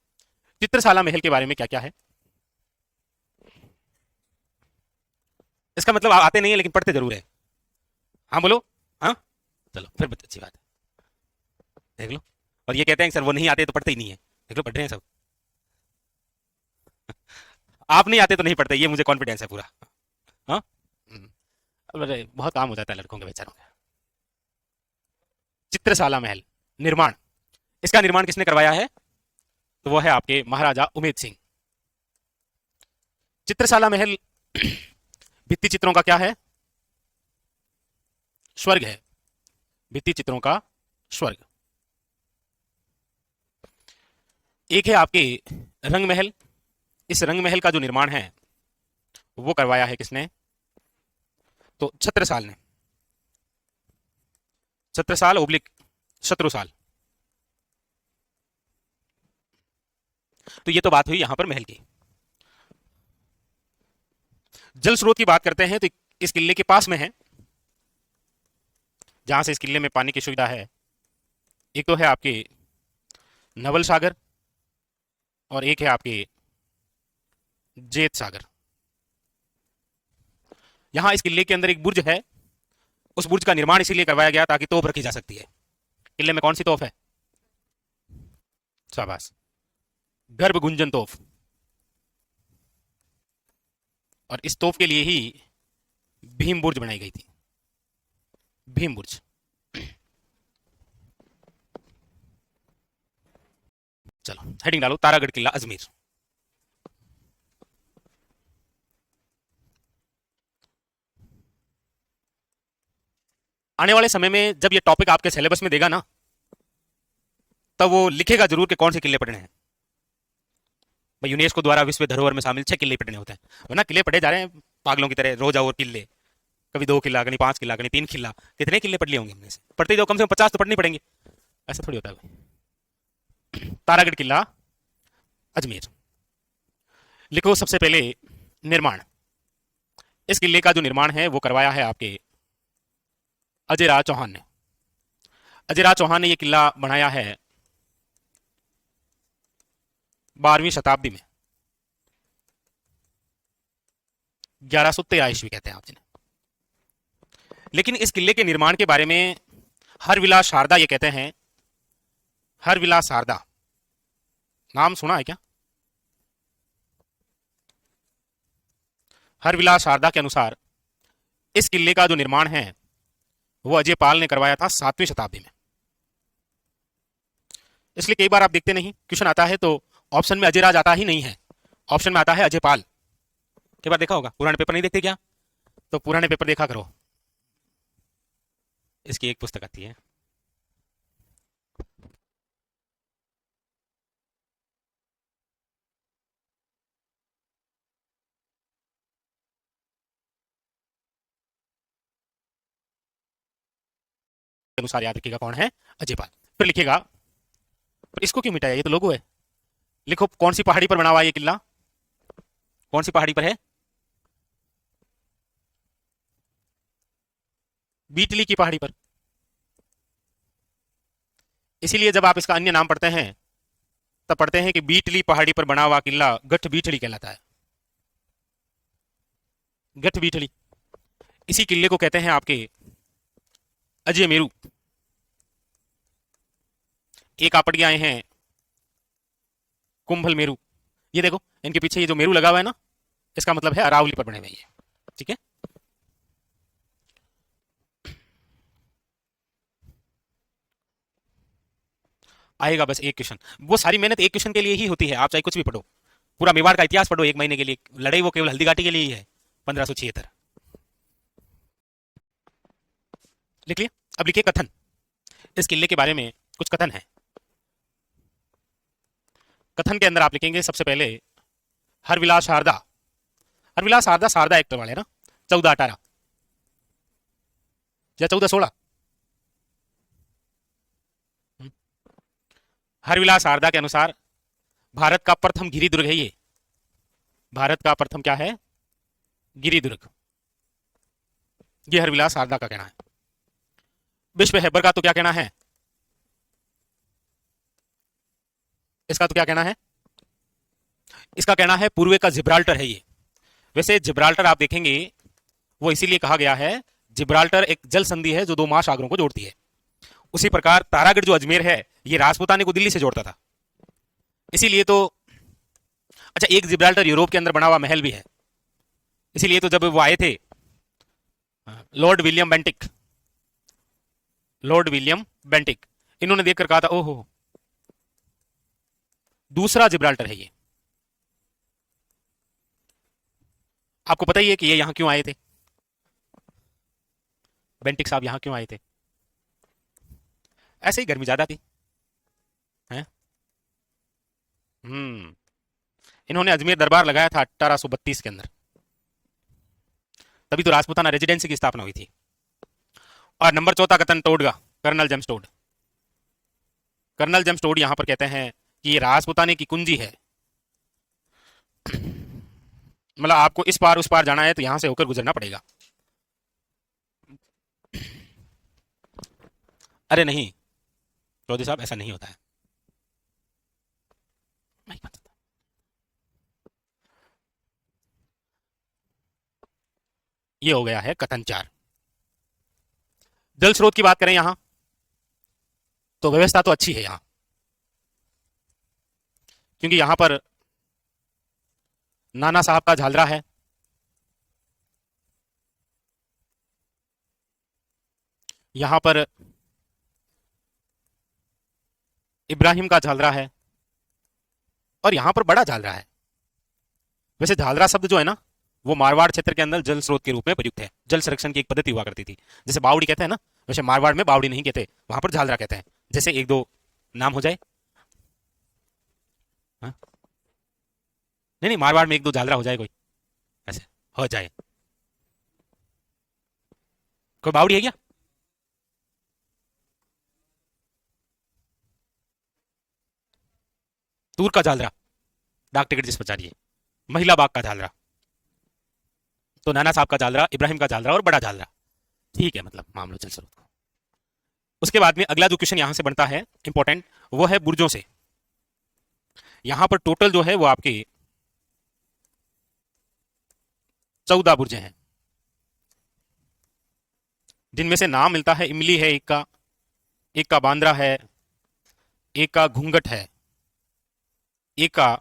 चित्रशाला महल के बारे में क्या क्या है, इसका मतलब आते नहीं है लेकिन पढ़ते जरूर है। हाँ बोलो, हाँ चलो फिर अच्छी बात है, देख लो। और ये कहते हैं सर वो नहीं आते तो पढ़ते ही नहीं है, देख लो पढ़ रहे हैं सब। आप नहीं आते तो नहीं पढ़ते, ये मुझे कॉन्फिडेंस है पूरा। हाँ अरे बहुत काम हो जाता है लड़कों के बेचारों का। चित्रशाला महल निर्माण, इसका निर्माण किसने करवाया है, तो वो है आपके महाराजा उमेद सिंह। चित्रशाला महल भित्ति चित्रों का क्या है, स्वर्ग है, भित्ति चित्रों का स्वर्ग। एक है आपके रंग महल। इस रंग महल का जो निर्माण है वो करवाया है किसने, तो छत्रसाल ने। छत्रसाल ओब्लिक शत्रुसाल। तो ये तो बात हुई यहां पर महल की। जल स्रोत की बात करते हैं तो इस किले के पास में है, जहां से इस किले में पानी की सुविधा है, एक तो है आपके नवल सागर और एक है आपके जेत सागर। यहां इस किले के अंदर एक बुर्ज है, उस बुर्ज का निर्माण इसीलिए करवाया गया ताकि तोप रखी जा सकती है। किले में कौन सी तोप है, शाबाश, गर्भ गुंजन तोप। और इस तोप के लिए ही भीम बुर्ज बनाई गई थी, भीम बुर्ज। चलो हेडिंग डालो, तारागढ़ किला अजमेर। आने वाले समय में जब ये टॉपिक आपके सिलेबस में देगा ना, तब वो लिखेगा जरूर कि कौन से किले पढ़ने हैं। भाई यूनेस्को द्वारा विश्व धरोहर में शामिल 6 किले पढ़ने होते हैं, वरना किले पढ़े जा रहे हैं पागलों की तरह, रोज और किले, कभी 2 किला, कभी 5 किला, कभी 3 किला। कितने किले पढ़ लिए होंगे हमने से, पढ़ते ही तो कम से कम 50 तो पढ़ने पड़ेंगे, ऐसा थोड़ी होता है। तारागढ़ किला अजमेर। लिखो सबसे पहले निर्माण। इस किले का जो निर्माण है वो करवाया है आपके अजयराज चौहान ने। अजयराज चौहान ने यह किला बनाया है 12वीं शताब्दी में, 1113 ईस्वी कहते हैं आप जिन्हें। लेकिन इस किले के निर्माण के बारे में हरविलास शारदा ये कहते हैं, हरविलास शारदा नाम सुना है क्या, हरविलास शारदा के अनुसार इस किले का जो निर्माण है वो अजयपाल ने करवाया था 7वीं शताब्दी में। इसलिए कई बार आप देखते नहीं, क्वेश्चन आता है तो ऑप्शन में अजयराज आता ही नहीं है, ऑप्शन में आता है अजयपाल। कई बार देखा होगा, पुराने पेपर नहीं देखते क्या, तो पुराने पेपर देखा करो, इसकी एक पुस्तक आती है। अनुसार याद रखिएगा कौन है, अजयपाल। फिर लिखिएगा, पर इसको क्यों मिटाया, ये तो लोगो है। लिखो कौन सी पहाड़ी पर बना हुआ ये किला, कौन सी पहाड़ी पर है, बीटली की पहाड़ी पर। इसीलिए जब आप इसका अन्य नाम पढ़ते हैं तब पढ़ते हैं कि बीटली पहाड़ी पर बना हुआ किला गठ बीटली कहलाता है, गठ बीटली। इसी किले को कहते हैं आपके अजय मेरू। एक आप पढ़ के आए हैं कुंभल मेरू, ये देखो इनके पीछे ये जो मेरू लगा हुआ है ना, इसका मतलब है अरावली पर बने हुए ये, ठीक है। आएगा बस एक क्वेश्चन, वो सारी मेहनत एक क्वेश्चन के लिए ही होती है, आप चाहे कुछ भी पढ़ो, पूरा मेवाड़ का इतिहास पढ़ो 1 महीने के लिए, लड़ाई वो केवल हल्दी घाटी के लिए ही है, 1576। लिख लिया। अब लिखिए कथन। इस किले के बारे में कुछ कथन है। कथन के अंदर आप लिखेंगे सबसे पहले हरविलास शारदा। हरविलास शारदा शारदा एक्टर वाले ना, 14-18 या 14-16। हरविलास शारदा के अनुसार भारत का प्रथम गिरी दुर्ग है ये। भारत का प्रथम क्या है? गिरी दुर्ग। ये हरविलास शारदा का कहना है। विश्व हेबर का तो क्या कहना है? इसका तो क्या कहना है? इसका कहना है पूर्व का जिब्राल्टर है ये। वैसे जिब्राल्टर आप देखेंगे वो इसीलिए कहा गया है, जिब्राल्टर एक जल संधि है जो दो महासागरों को जोड़ती है। उसी प्रकार तारागढ़ जो अजमेर है ये राजपूताने को दिल्ली से जोड़ता था, इसीलिए तो। अच्छा, एक जिब्राल्टर यूरोप के अंदर बना हुआ महल भी है, इसीलिए तो जब वो आए थे Lord William Bentinck, Lord William Bentinck, इन्होंने देखकर कहा था ओहो दूसरा जिब्राल्टर है ये। आपको पता ही है कि ये यहां क्यों आए थे, बेंटिक साहब यहां क्यों आए थे? ऐसे ही गर्मी ज्यादा थी हैं। इन्होंने अजमेर दरबार लगाया था 1832 के अंदर, तभी तो राजपूताना रेजिडेंसी की स्थापना हुई थी। और नंबर 14 कथन टोड का, colonel James Tod. Colonel James Tod यहां पर कहते हैं कि ये राजपूताने की कुंजी है। मतलब आपको इस पार उस पार जाना है तो यहां से होकर गुजरना पड़ेगा। अरे नहीं चौधरी साहब, ऐसा नहीं होता है। नहीं पता। ये हो गया है कथन 4। जल स्रोत की बात करें यहां तो व्यवस्था तो अच्छी है यहां, क्योंकि यहां पर नाना साहब का झालरा है, यहां पर इब्राहिम का झालरा है, और यहां पर बड़ा झालरा है। वैसे झालरा शब्द जो है ना वो मारवाड़ क्षेत्र के अंदर जल स्रोत के रूप में प्रयुक्त है। जल संरक्षण की एक पद्धति हुआ करती थी, जैसे बावड़ी कहते हैं ना, वैसे मारवाड़ में बावड़ी नहीं कहते, वहां पर झालरा कहते हैं। जैसे एक दो नाम हो जाए। हाँ? नहीं नहीं, मारवाड़ में एक दो झालरा हो जाए कोई, ऐसे हो जाए। कोई बावड़ी है क्या? दूर का झालरा, डाक टिकट जिस पर चाहिए, महिला बाग का झालरा, तो नाना साहब का झालरा, इब्राहिम का झालरा और बड़ा झालरा। ठीक है, मतलब मामलो जल स्रोत को। उसके बाद में अगला जो क्वेश्चन यहां से बनता है इंपॉर्टेंट, वो है बुर्जों से। यहां पर टोटल जो है वो आपके 14 बुर्जे हैं, जिनमें से नाम मिलता है इमली है एक का बांद्रा है, एक का घूंघट है, एक का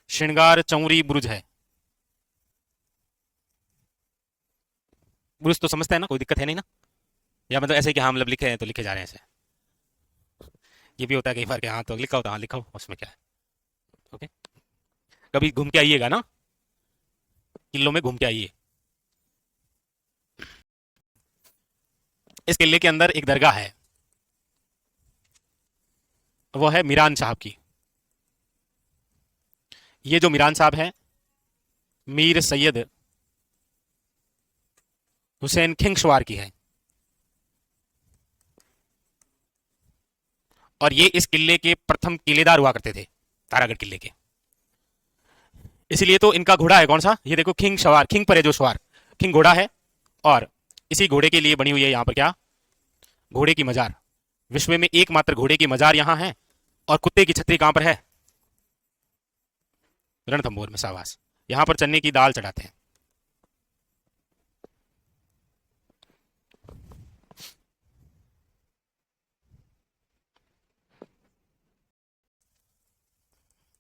श्रृंगार चौरी बुर्ज है। बुर्ज तो समझते हैं ना, कोई दिक्कत है नहीं ना? या मतलब ऐसे कि हाँ मतलब लिखे हैं तो लिखे जा रहे हैं ऐसे। ये भी होता है कई बार कि हाँ तो लिखा होता, हाँ लिखा हो उसमें क्या है। ओके, कभी घूम के आइएगा ना, किलों में घूम के आइए। इस किले के अंदर एक दरगाह है, वो है मीरान साहब की। ये जो मीरान साहब है, मीर सैयद हुसैन खिंगशवार की है, और ये इस किले के प्रथम किलेदार हुआ करते थे, तारागढ़ किले के। इसलिए तो इनका घोड़ा है कौन सा, ये देखो खिंग सवार, खिंग पर है जो सवार, खिंग घोड़ा है। और इसी घोड़े के लिए बनी हुई है यहाँ पर क्या, घोड़े की मजार। विश्व में एकमात्र घोड़े की मजार यहाँ है। और कुत्ते की छतरी कहां पर है, रणथंभौर में, शाबाश। यहां पर चने की दाल चढ़ाते हैं।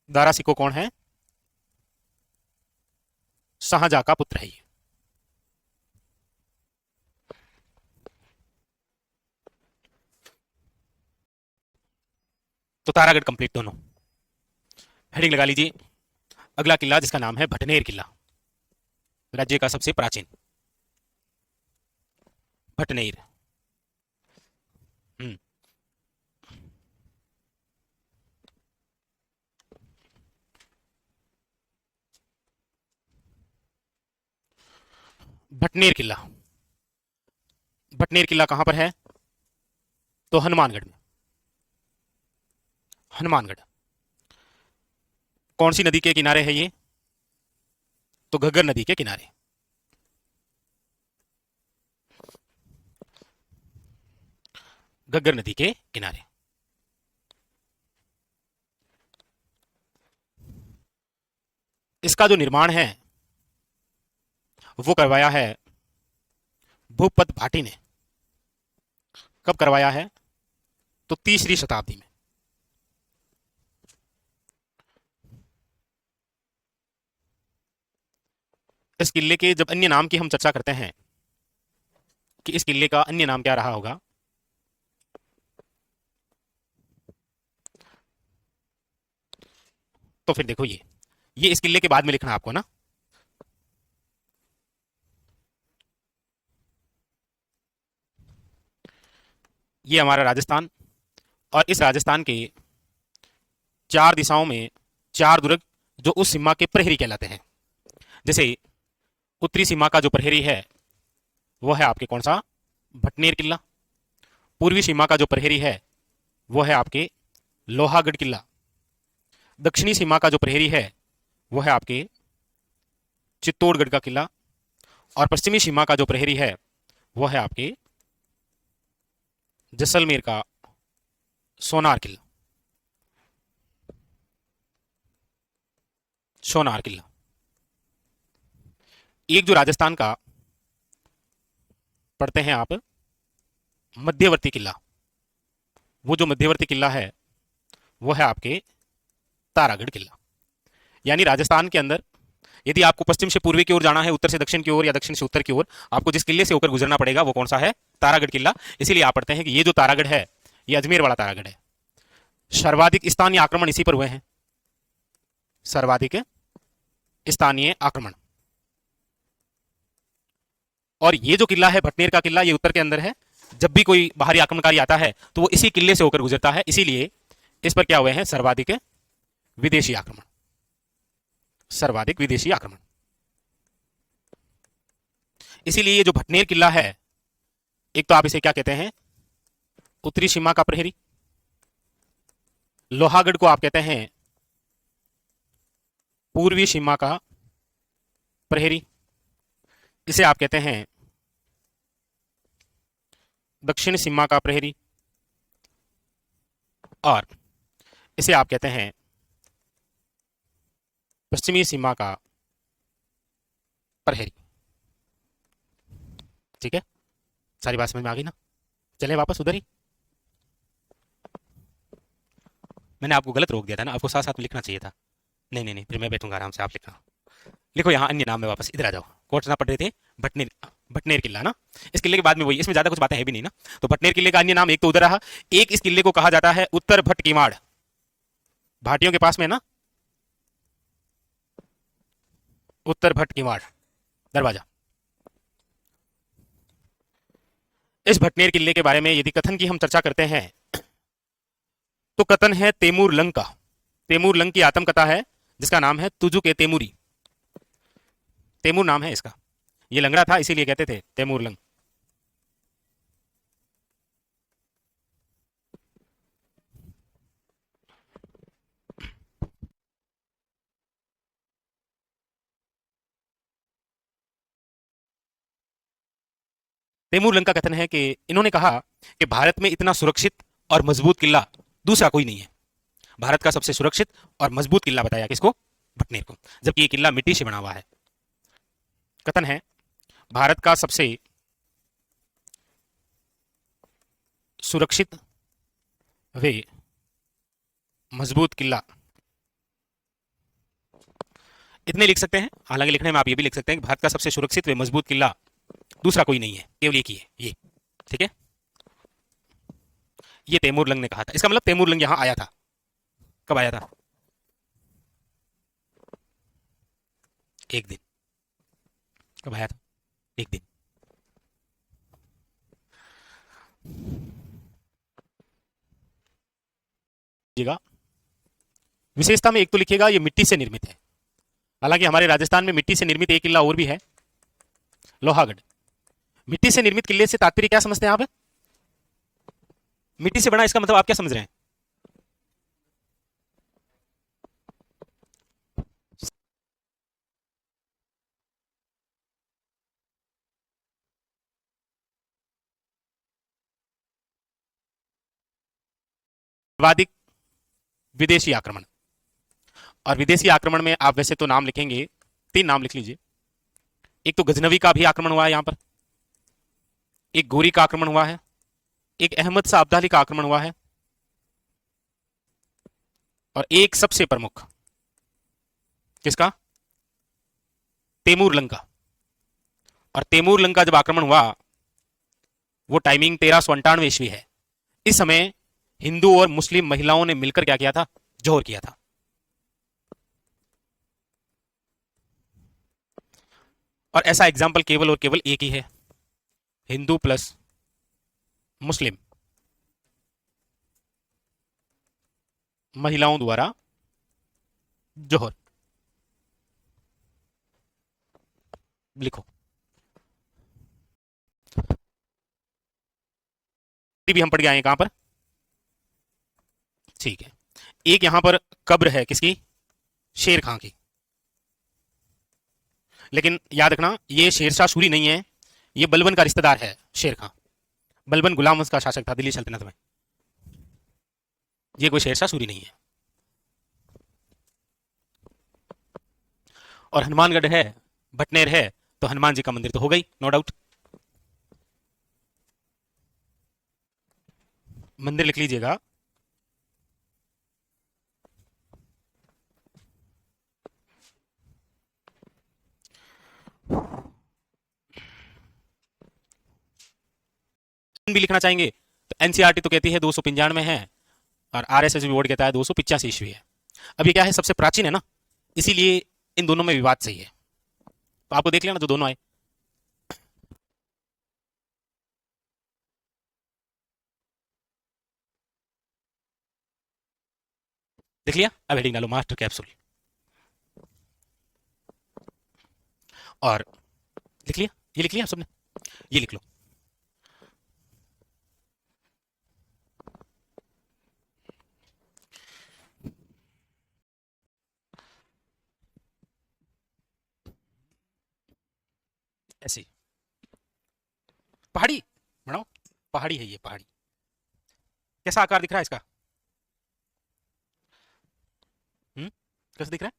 दारा सिको कौन है, शाहजहां का पुत्र है ये। तो तारागढ़ कंप्लीट दोनों। हेडिंग लगा लीजिए। अगला किला जिसका नाम है भटनेर किला, राज्य का सबसे प्राचीन। भटनेर। हम्म। भटनेर किला। भटनेर किला कहां पर है? तो हनुमानगढ़ में। हनुमानगढ़। कौन सी नदी के किनारे है ये? तो घग्गर नदी के किनारे। घग्गर नदी के किनारे। इसका जो निर्माण है वो करवाया है भूपत भाटी ने। कब करवाया है? तो तीसरी शताब्दी में। इस किले के जब अन्य नाम की हम चर्चा करते हैं कि इस किले का अन्य नाम क्या रहा होगा, तो फिर देखो ये इस किले के बाद में लिखना आपको ना। ये हमारा राजस्थान, और इस राजस्थान के चार दिशाओं में चार दुर्ग जो उस सीमा के प्रहरी कहलाते हैं। जैसे उत्तरी सीमा का जो प्रहरी है वो है आपके कौन सा? भटनेर किला। पूर्वी सीमा का जो प्रहरी है वो है आपके लोहागढ़ किला। दक्षिणी सीमा का जो प्रहरी है वो है आपके चित्तौड़गढ़ का किला। और पश्चिमी सीमा का जो प्रहरी है वो है आपके जैसलमेर का सोनार किला। सोनार किला। एक जो राजस्थान का पढ़ते हैं आप मध्यवर्ती किला, वो जो मध्यवर्ती किला है वो है आपके तारागढ़ किला। यानी राजस्थान के अंदर यदि आपको पश्चिम से पूर्वी की ओर जाना है, उत्तर से दक्षिण की ओर या दक्षिण से उत्तर की ओर, आपको जिस किले से होकर गुजरना पड़ेगा वो कौन सा है? तारागढ़ किला। इसीलिए आप पढ़ते हैं कि ये जो तारागढ़ है ये अजमेर वाला तारागढ़ है। सर्वाधिक स्थानीय आक्रमण इसी पर हुए हैं। सर्वाधिक स्थानीय आक्रमण। और ये जो किला है भटनेर का किला, ये उत्तर के अंदर है। जब भी कोई बाहरी आक्रमणकारी आता है तो वो इसी किले से होकर गुजरता है, इसीलिए इस पर क्या हुए हैं? सर्वाधिक विदेशी आक्रमण। सर्वाधिक विदेशी आक्रमण। इसीलिए ये जो भटनेर किला है, एक तो आप इसे क्या कहते हैं? उत्तरी सीमा का प्रहरी। लोहागढ़ को आप कहते हैं पूर्वी सीमा का प्रहरी। इसे आप कहते हैं दक्षिण सीमा का प्रहरी। और इसे आप कहते हैं पश्चिमी सीमा का प्रहरी। ठीक है, सारी बात समझ में आ गई ना? चलें वापस उधर ही। मैंने आपको गलत रोक दिया था ना, आपको साथ साथ में लिखना चाहिए था। नहीं नहीं नहीं, फिर मैं बैठूंगा आराम से, आप लिखना। लिखो यहाँ अन्य नाम में, वापस इधर आ जाओ। कोर्स ना पढ़ रहे थे? भटनेर। भटनेर किला ना। इस किले के बाद में वही, इसमें ज्यादा कुछ बातें है भी नहीं ना। तो भटनेर किले का अन्य नाम एक तो उधर रहा, एक इस किले को कहा जाता है उत्तर भट किवाड़। भाटियों के पास में ना, उत्तर भट किवाड़ दरवाजा। इस भटनेर किले के बारे में यदि कथन की हम चर्चा करते हैं तो कथन है तैमूर लंग का। तैमूर लंग की आत्मकथा है जिसका नाम है तुजु के तैमूरी। तैमूर नाम है इसका, ये लंगड़ा था इसीलिए कहते थे तैमूर लंग। तैमूर लंग का कथन है कि इन्होंने कहा कि भारत में इतना सुरक्षित और मजबूत किला दूसरा कोई नहीं है। भारत का सबसे सुरक्षित और मजबूत किला बताया किसको? भटनेर को, जबकि ये किला मिट्टी से बना हुआ है। कथन है भारत का सबसे सुरक्षित वे मजबूत किला। इतने लिख सकते हैं, हालांकि लिखने में आप ये भी लिख सकते हैं कि भारत का सबसे सुरक्षित व मजबूत किला दूसरा कोई नहीं है, केवल एक ही है ये। ठीक है, ये तैमूर लंग ने कहा था। इसका मतलब तैमूर लंग यहां आया था। कब आया था? एक दिन। कब आया था? एक दिन। लिखिएगा, विशेषता में एक तो लिखिएगा ये मिट्टी से निर्मित है। हालांकि हमारे राजस्थान में मिट्टी से निर्मित एक किला और भी है, लोहागढ़। मिट्टी से निर्मित किले से तात्पर्य क्या समझते हैं आप? मिट्टी से बना, इसका मतलब आप क्या समझ रहे हैं? सर्वाधिक विदेशी आक्रमण। और विदेशी आक्रमण में आप वैसे तो नाम लिखेंगे, 3 नाम लिख लीजिए। एक तो गजनवी का भी आक्रमण हुआ है यहां पर, एक गोरी का आक्रमण हुआ है, एक अहमद शाह अब्दाली का आक्रमण हुआ है, और एक सबसे प्रमुख किसका? तैमूर लंका। और तैमूर लंका जब आक्रमण हुआ, वो टाइमिंग 1398 ईस्वी है। इस समय हिंदू और मुस्लिम महिलाओं ने मिलकर क्या किया था? जोहर किया था। और ऐसा एग्जाम्पल केवल और केवल एक ही है, हिंदू प्लस मुस्लिम महिलाओं द्वारा जोहर। लिखो, भी हम पढ़ के आए कहां पर? ठीक है। एक यहां पर कब्र है किसकी? शेर खां की। लेकिन याद रखना, ये शेरशाह सूरी नहीं है, ये बलबन का रिश्तेदार है शेर खां। बलबन गुलाम वंश का शासक था दिल्ली सल्तनत में। ये कोई शेरशाह सूरी नहीं है। और हनुमानगढ़ है, भटनेर है, तो हनुमान जी का मंदिर तो हो गई, नो डाउट। मंदिर लिख लीजिएगा, भी लिखना चाहेंगे तो एनसीईआरटी तो कहती है 295 है, और आरएसएस बोर्ड कहता है 285 ईस्वी है। अब ये क्या है? सबसे प्राचीन है ना, इसीलिए इन दोनों में विवाद सही है। तो आपको देख लेना जो दोनों आए। देख लिया? अब हेडिंग डालो, मास्टर कैप्सूल। और लिख लिया? ये लिख लिया आप सबने? ये लिख लो। ऐसे पहाड़ी बनाओ, पहाड़ी है ये, पहाड़ी। कैसा आकार दिख रहा है इसका? हम्म, कैसा दिख रहा है?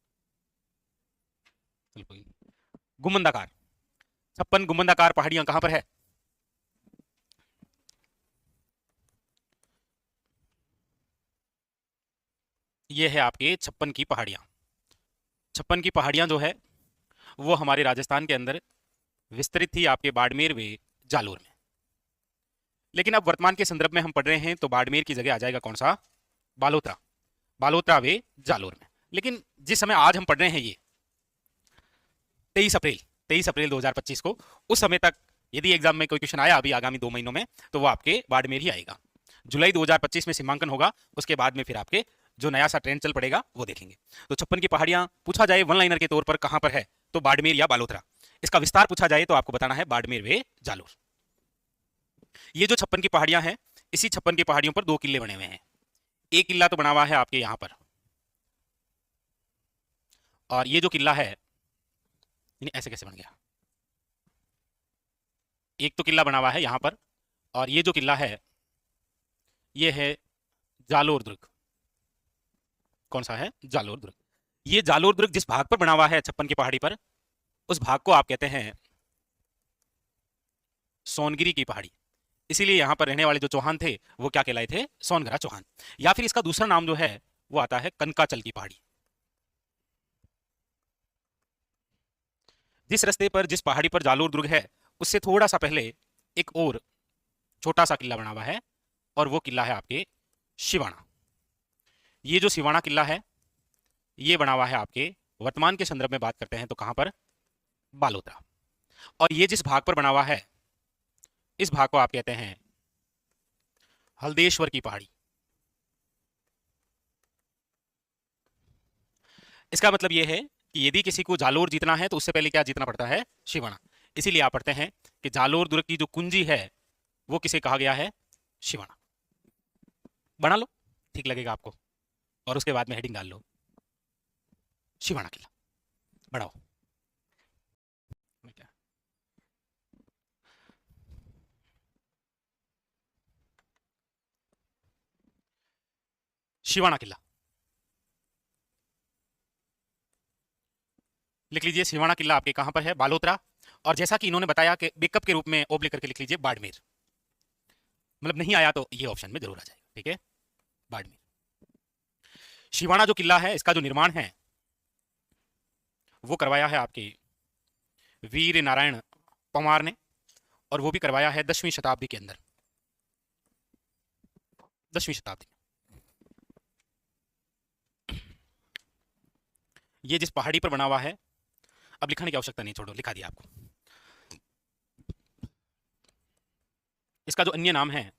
बिल्कुल गुम्बदाकार। 56 गुम्बदाकार पहाड़ियां कहां पर है? ये है आपके 56 की पहाड़ियां। 56 की पहाड़ियां जो है वो हमारे राजस्थान के अंदर विस्तृत थी, आपके बाड़मेर व जालोर में। लेकिन अब वर्तमान के संदर्भ में हम पढ़ रहे हैं तो बाड़मेर की जगह आ जाएगा कौन सा? बालोतरा। बालोतरा वे जालोर में। लेकिन जिस समय आज हम पढ़ रहे हैं ये 23 अप्रैल 2025 को, उस समय तक यदि एग्जाम में कोई क्वेश्चन आया अभी आगामी 2 महीनों में, तो वो आपके बाड़मेर ही आएगा। जुलाई 2025 में सीमांकन होगा, उसके बाद में फिर आपके जो नया सा ट्रेंड चल पड़ेगा वो देखेंगे। तो 56 की पहाड़ियां पूछा जाए वन लाइनर के तौर पर कहां पर है, तो बाड़मेर या बालोतरा। इसका विस्तार पूछा जाए तो आपको बताना है बाड़मेर वे जालोर। ये जो 56 की पहाड़ियां हैं, इसी 56 की पहाड़ियों पर 2 किले बने हुए हैं। एक किला तो बना हुआ है आपके यहां पर, और ये जो किला है, ऐसे कैसे बन गया? एक तो किला बना हुआ है यहां पर, और ये जो किला है ये है जालोर दुर्ग। कौन सा है? जालोर दुर्ग। ये जालोर दुर्ग जिस भाग पर बना हुआ है 56 की पहाड़ी पर, उस भाग को आप कहते हैं सोनगिरी की पहाड़ी। इसीलिए यहां पर रहने वाले जो चौहान थे वो क्या कहलाए थे? सोनगरा चौहान। या फिर इसका दूसरा नाम जो है वो आता है कनकाचल की पहाड़ी। जिस रास्ते पर, जिस पहाड़ी पर जालोर दुर्ग है, उससे थोड़ा सा पहले एक और छोटा सा किला बना हुआ है, और वो किला है आपके शिवाणा। ये जो शिवाणा किला है ये बना हुआ है आपके, वर्तमान के संदर्भ में बात करते हैं तो कहां पर? बालोतरा। और ये जिस भाग पर बना हुआ है, इस भाग को आप कहते हैं हल्देश्वर की पहाड़ी। इसका मतलब यह है कि यदि किसी को जालोर जीतना है तो उससे पहले क्या जीतना पड़ता है? शिवाना। इसीलिए आप पढ़ते हैं कि जालोर दुर्ग की जो कुंजी है वो किसे कहा गया है? शिवाना। बना लो, ठीक लगेगा आपको, और उसके बाद में हेडिंग डाल लो शिवाना किला। बढ़ाओ। क्या? शिवाना किला लिख लीजिए। शिवाना किला आपके कहां पर है? बालोतरा। और जैसा कि इन्होंने बताया कि बेकअप के रूप में ओब्लिक करके लिख लीजिए बाड़मेर। मतलब नहीं आया तो ये ऑप्शन में जरूर आ जाएगा, ठीक है, बाड़मेर। शिवाना जो किला है इसका जो निर्माण है वो करवाया है आपके वीर नारायण पंवार ने, और वो भी करवाया है 10वीं शताब्दी के अंदर। 10वीं शताब्दी। ये जिस पहाड़ी पर बना हुआ है, अब लिखने की आवश्यकता नहीं, छोड़ो, लिखा दिया आपको। इसका जो अन्य नाम है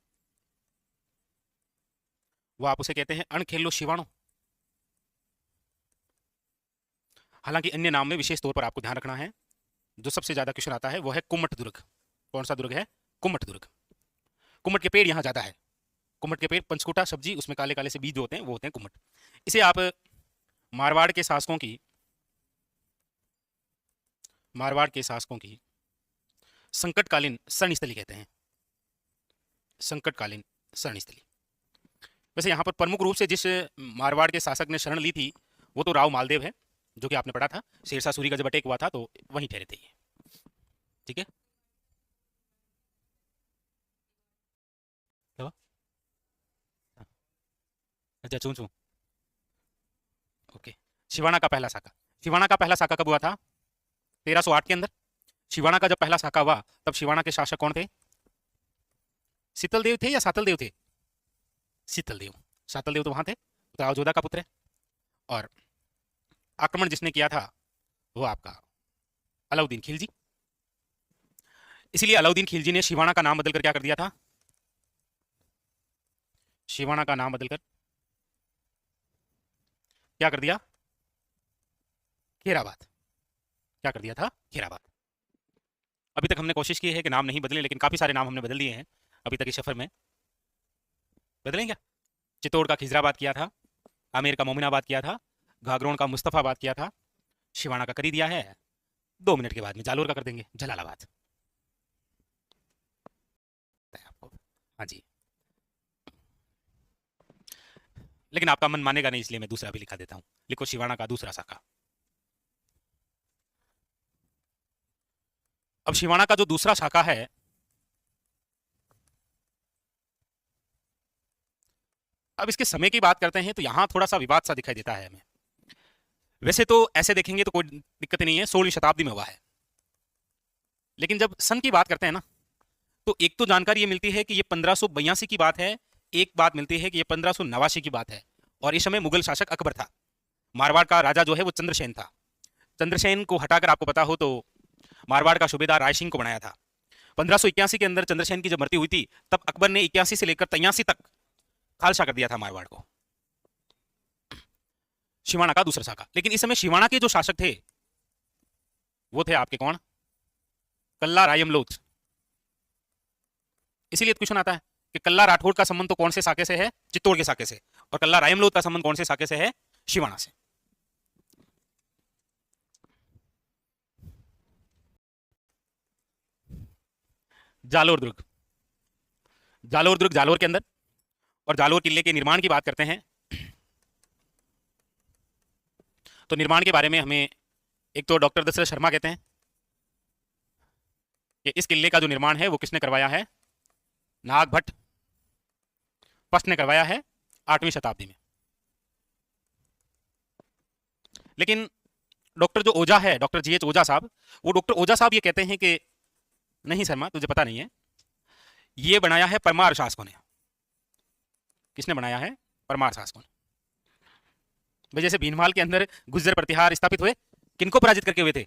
वो आप उसे कहते हैं अणखेलो शिवाणो। हालांकि अन्य नाम में विशेष तौर पर आपको ध्यान रखना है, जो सबसे ज्यादा क्वेश्चन आता है वो है कुम्मट दुर्ग। कौन सा दुर्ग है? कुम्मट दुर्ग। कुम्मट के पेड़ यहां ज्यादा है। कुम्मट के पेड़, पंचकुटा सब्जी, उसमें काले काले से बीज जो होते हैं वो होते हैं कुम्मट। इसे आप मारवाड़ के शासकों की, मारवाड़ के शासकों की संकटकालीन शरणस्थली कहते हैं। संकटकालीन शरणस्थली। वैसे यहाँ पर प्रमुख रूप से जिस मारवाड़ के शासक ने शरण ली थी वो तो राव मालदेव है, जो कि आपने पढ़ा था। शेरशाह सूरी का जब अटैक हुआ था तो वहीं ठहरे थे ये, ठीक है। क्या? अच्छा, चूं चूं। ओके। शिवाना का पहला साका। शिवाना का पहला साका कब हुआ था? 1308 के अंदर। शिवाना का जब पहला साका हुआ तब शिवाना के शासक कौन थे? शीतल देव थे या सातल देव थे? शीतल देव। सातल देव तो वहां थे, तो जोधा का पुत्र है। और आक्रमण जिसने किया था वो आपका अलाउद्दीन खिलजी। इसीलिए अलाउद्दीन खिलजी ने शिवाना का नाम बदलकर क्या कर दिया था? शिवाना का नाम बदलकर क्या कर दिया? खेराबाद। क्या कर दिया था? खेराबाद। अभी तक हमने कोशिश की है कि नाम नहीं बदले, लेकिन काफी सारे नाम हमने बदल दिए हैं अभी तक इस सफर में। बदलें क्या? चित्तौड़ का खिजराबाद किया था, आमेर का मोमिनाबाद किया था, घाघरोन का मुस्तफाबाद किया था, शिवाना का कर ही दिया है। 2 मिनट के बाद में जालोर का कर देंगे, जलालाबाद। आपको, हाँ जी। लेकिन आपका मन मानेगा नहीं, इसलिए मैं दूसरा भी लिखा देता हूं। लिखो शिवाना का दूसरा शाखा। अब शिवाना का जो दूसरा शाखा है, अब इसके समय की बात करते हैं तो यहां थोड़ा सा विवाद सा दिखाई देता है हमें। वैसे तो ऐसे देखेंगे तो कोई दिक्कत नहीं है, 16वीं शताब्दी में हुआ है। लेकिन जब सन की बात करते हैं ना, तो एक तो जानकारी ये मिलती है कि ये 1582 की बात है, एक बात मिलती है कि ये 1589 की बात है, और इस समय मुगल शासक अकबर था। मारवाड़ का राजा जो है वो चंद्रसेन था। चंद्रसेन को हटाकर आपको पता हो तो मारवाड़ का सूबेदार राय सिंह को बनाया था। 1581 के अंदर चंद्रसेन की जब मृत्यु हुई थी तब अकबर ने 81 से लेकर 83 तक खालसा कर दिया था मारवाड़ को। शिवाना का दूसरा शाखा। लेकिन इस समय शिवाना के जो शासक थे वो थे आपके कौन? कल्ला रायमलोच। इसीलिए क्वेश्चन आता है कि कल्ला राठौड़ का संबंध तो कौन से शाखे से है? चित्तौड़ के शाखे से। और कल्ला रायमलोच का संबंध कौन से शाखे से है? शिवाना से। जालोर दुर्ग। जालोर दुर्ग जालोर के अंदर, और जालोर किले के निर्माण की बात करते हैं तो निर्माण के बारे में हमें एक तो डॉक्टर दशरथ शर्मा कहते हैं कि इस किले का जो निर्माण है वो किसने करवाया है? नाग भट्ट फर्स्ट ने करवाया है 8वीं शताब्दी में। लेकिन डॉक्टर जो ओझा है, डॉक्टर जीएच ओझा साहब, वो डॉक्टर ओझा साहब ये कहते हैं कि नहीं शर्मा, तुझे पता नहीं है, ये बनाया है परमार शासकों ने। किसने बनाया है? परमार शासकों ने। भाई जैसे भीनमाल के अंदर गुज्जर प्रतिहार स्थापित हुए, किनको पराजित करके हुए थे?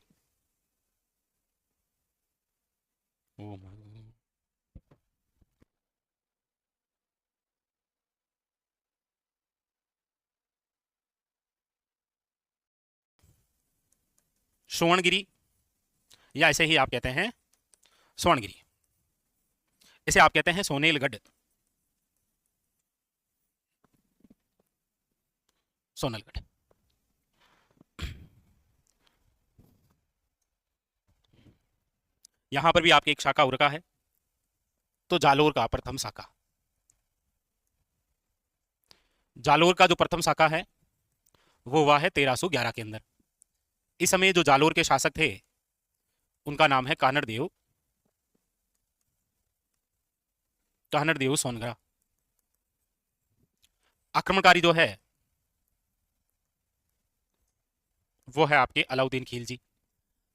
सुवर्णगिरी, या ऐसे ही आप कहते हैं स्वर्णगिरी, इसे आप कहते हैं सोनेलगढ़, सोनलगढ़। यहां पर भी आपकी एक शाखा उरका है, तो जालोर का प्रथम शाखा, जालोर का जो प्रथम शाखा है वो हुआ है 1311 के अंदर। इस समय जो जालोर के शासक थे उनका नाम है कानड़देव, कानड़देव सोनगढ़। आक्रमणकारी जो है वो है आपके अलाउद्दीन खिलजी।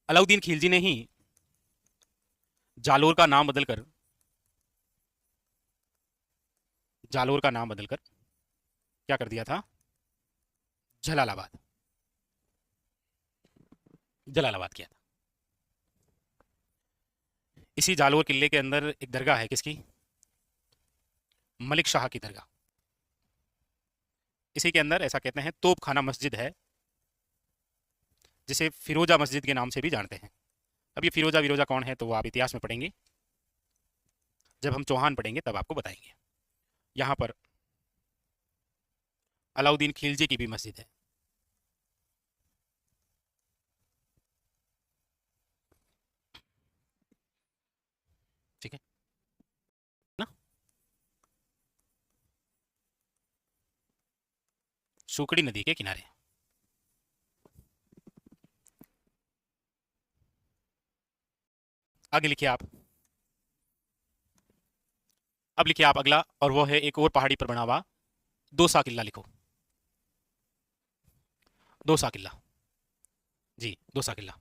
अलाउद्दीन खिलजी ने ही जालोर का नाम बदलकर, जालोर का नाम बदलकर क्या कर दिया था, जलालाबाद, जलालाबाद किया था। इसी जालोर किले के अंदर एक दरगाह है, किसकी, मलिक शाह की दरगाह। इसी के अंदर ऐसा कहते हैं तोपखाना मस्जिद है, जिसे फिरोजा मस्जिद के नाम से भी जानते हैं। अब ये फिरोजा विरोजा कौन है तो वो आप इतिहास में पढ़ेंगे, जब हम चौहान पढ़ेंगे तब आपको बताएंगे। यहां पर अलाउद्दीन खिलजी की भी मस्जिद है। ठीक है ना, सूकड़ी नदी के किनारे। आगे लिखिए आप, अब लिखिए आप अगला, और वो है एक और पहाड़ी पर बना हुआ दोसा किला। लिखो दोसा किला, जी दोसा किला।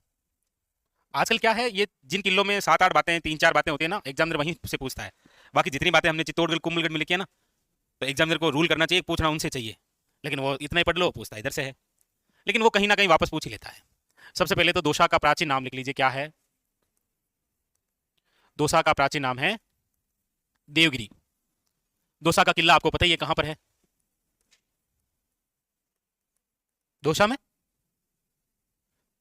आजकल क्या है, ये जिन किलों में 7-8 बातें, 3-4 बातें होती है ना, एग्जामिनर वहीं से पूछता है। बाकी जितनी बातें हमने चित्तौड़गढ़ कुंभलगढ़ में लिखी है ना, तो एग्जामिनर को रूल करना चाहिए, पूछना उनसे चाहिए, लेकिन वो इतना ही पढ़ लो, पूछता इधर से है, लेकिन वो कहीं ना कहीं वापस पूछ ही लेता है। सबसे पहले तो दोसा का प्राचीन नाम लिख लीजिए, क्या है, दोसा का प्राचीन नाम है देवगिरी। दोसा का किला आपको पता ही है कहां पर है, दोसा में।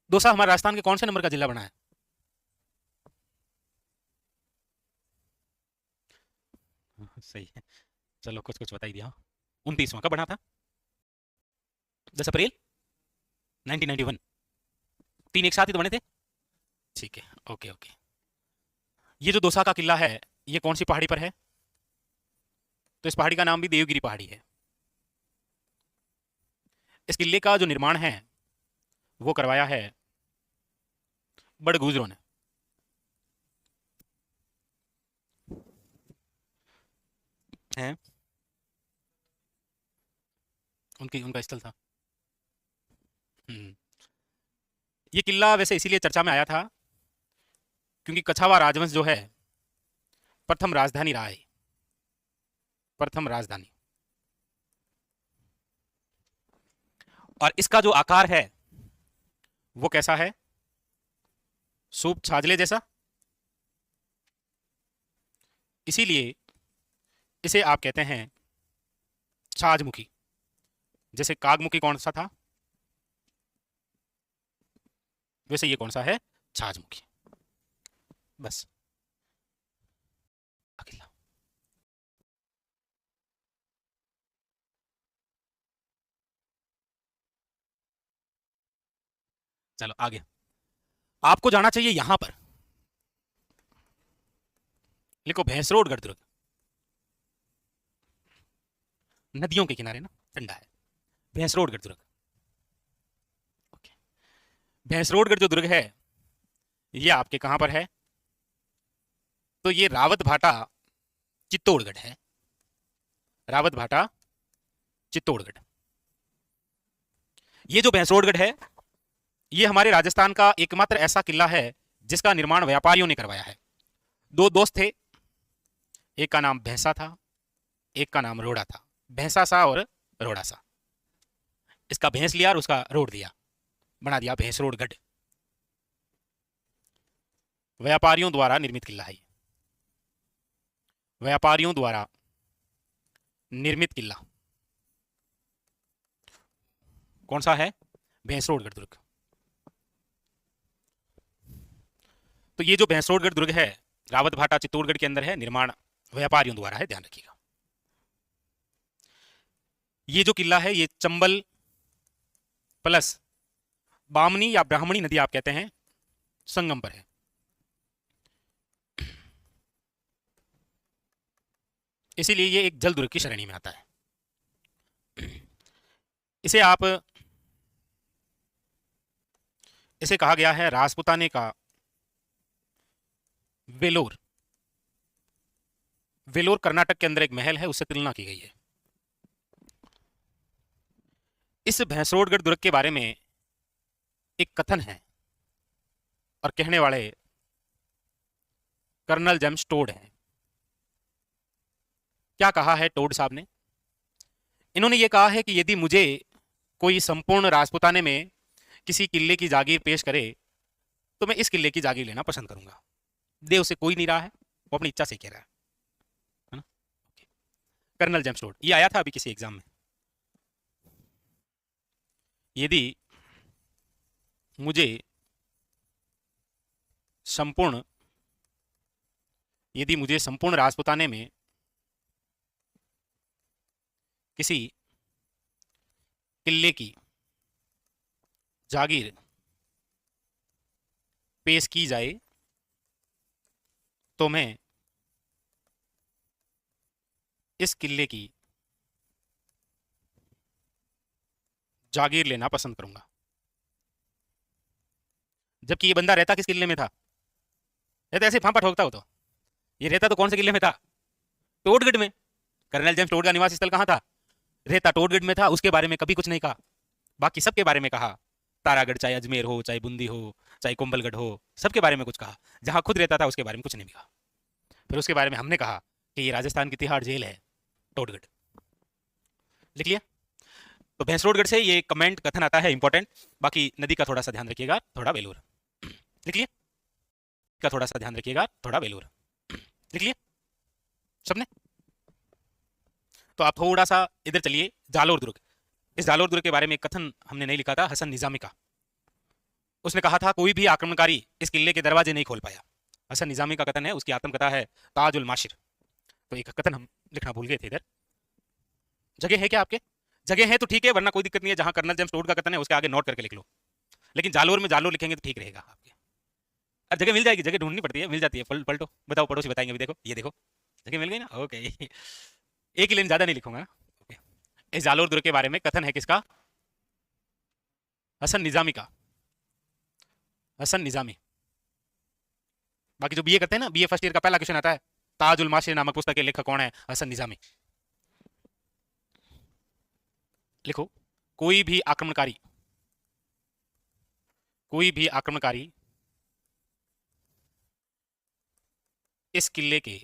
दोसा हमारे राजस्थान के कौन से नंबर का जिला बना है, सही है, चलो कुछ कुछ बता ही दिया। 29वां का बना था, 10 अप्रैल 1991, तीन एक साथ ही तो बने थे। ठीक है, ओके ओके। ये जो दोसा का किला है ये कौन सी पहाड़ी पर है, तो इस पहाड़ी का नाम भी देवगिरी पहाड़ी है। इस किले का जो निर्माण है वो करवाया है बड़गुजरों ने। हैं, उनकी उनका स्थल था। हम्म। ये किला वैसे इसीलिए चर्चा में आया था क्योंकि कछावा राजवंश जो है प्रथम राजधानी रहा है, प्रथम राजधानी। और इसका जो आकार है वो कैसा है, सूप छाजले जैसा, इसीलिए इसे आप कहते हैं छाजमुखी। जैसे कागमुखी कौन सा था, वैसे ये कौन सा है, छाजमुखी। बस अगला, चलो आगे। आपको जाना चाहिए यहां पर, लिखो भैंसरोड दुर्ग, नदियों के किनारे ना, ठंडा है, भैंसरोड दुर्ग। ओके, भैंसरोड जो दुर्ग है ये आपके कहां पर है, तो ये रावत भाटा चित्तौड़गढ़ है, रावत भाटा चित्तौड़गढ़। ये जो भैंसरोडगढ़ है ये हमारे राजस्थान का एकमात्र ऐसा किला है जिसका निर्माण व्यापारियों ने करवाया है। दो दोस्त थे, एक का नाम भैंसा था, एक का नाम रोड़ा था, भैंसा सा और रोड़ा सा। इसका भैंस लिया और उसका रोड दिया, बना दिया भैंसरोडगढ़। व्यापारियों द्वारा निर्मित किला है, व्यापारियों द्वारा निर्मित किला कौन सा है, भैंसरोडगढ़ दुर्ग। तो ये जो भैंसरोडगढ़ दुर्ग है, रावत भाटा चित्तौड़गढ़ के अंदर है, निर्माण व्यापारियों द्वारा है, ध्यान रखिएगा। ये जो किला है ये चंबल प्लस बामनी या ब्राह्मणी नदी आप कहते हैं, संगम पर है। इसीलिए ये एक जल दुर्ग की श्रेणी में आता है। इसे आप इसे कहा गया है राजपुताने का वेलोर। वेलोर कर्नाटक के अंदर एक महल है, उससे तुलना की गई है। इस भैंसरोडगढ़ दुर्ग के बारे में एक कथन है और कहने वाले कर्नल जेम्स टोड हैं। क्या कहा है टोड साहब ने? इन्होंने ये कहा है कि यदि मुझे कोई संपूर्ण राजपुताने में किसी किले की जागीर पेश करे तो मैं इस किले की जागीर लेना पसंद करूंगा। दे उसे कोई नहीं रहा है, वो अपनी इच्छा से कह रहा है ना। कर्नल जेम्स टोड, ये आया था अभी किसी एग्जाम में। यदि मुझे संपूर्ण राजपुताने में किसी किले की जागीर पेश की जाए तो मैं इस किले की जागीर लेना पसंद करूंगा। जबकि ये बंदा रहता किस किले में था? ये तो ऐसे फांपा ठोकता हो। तो ये रहता तो कौन से किले में था? टोडगढ़ में। कर्नल जेम्स टोड का निवास स्थल कहाँ था? रहता टोडगढ़ में था। उसके बारे में कभी कुछ नहीं कहा, बाकी सबके बारे में कहा। तारागढ़, चाहे अजमेर हो, चाहे बूंदी हो, चाहे कुंभलगढ़ हो, सबके बारे में कुछ कहा। जहां खुद रहता था उसके बारे में कुछ नहीं कहा। फिर उसके बारे में हमने कहा कि ये राजस्थान की तिहाड़ जेल है, टोडगढ़। लिख लिया? तो भैंसरोडगढ़ से ये कमेंट कथन आता है इंपॉर्टेंट। बाकी नदी का थोड़ा सा ध्यान रखिएगा, थोड़ा वेलूर। लिख लिया? का थोड़ा सा ध्यान रखिएगा, थोड़ा वेलूर। लिख लिया सबने? तो आप थोड़ा सा इधर चलिए, जालोर दुर्ग। इस जालोर दुर्ग के बारे में एक कथन हमने नहीं लिखा था, हसन निजामी का। उसने कहा था कोई भी आक्रमणकारी इस किले के दरवाजे नहीं खोल पाया। हसन निजामी का कथन है, उसकी आत्मकथा है ताजुल माशिर। तो एक कथन हम लिखना भूल गए थे इधर। जगह है क्या आपके? जगह है तो ठीक है, वरना कोई दिक्कत नहीं है। जहां कर्नल जेम्स टोड का कथन है उसके आगे नोट करके लिख लो। लेकिन जालोर में जालोर लिखेंगे तो ठीक रहेगा आपके। अब जगह मिल जाएगी, जगह ढूंढनी पड़ती है, मिल जाती है। पलटो, बताओ, पड़ोसी बताएंगे अभी। देखो, ये देखो, जगह मिल गई ना। ओके। एक ही लाइन, ज्यादा नहीं लिखूंगा। ओके। इस जालोर दुर्ग के बारे में कथन है किसका? हसन निजामी का। हसन निजामी। बाकी जो बीए करते हैं ना, बीए फर्स्ट ईयर का पहला क्वेश्चन आता है, ताजुल माशिर नामक पुस्तक के लेखक कौन है? हसन निजामी। लिखो, कोई भी आक्रमणकारी इस किले के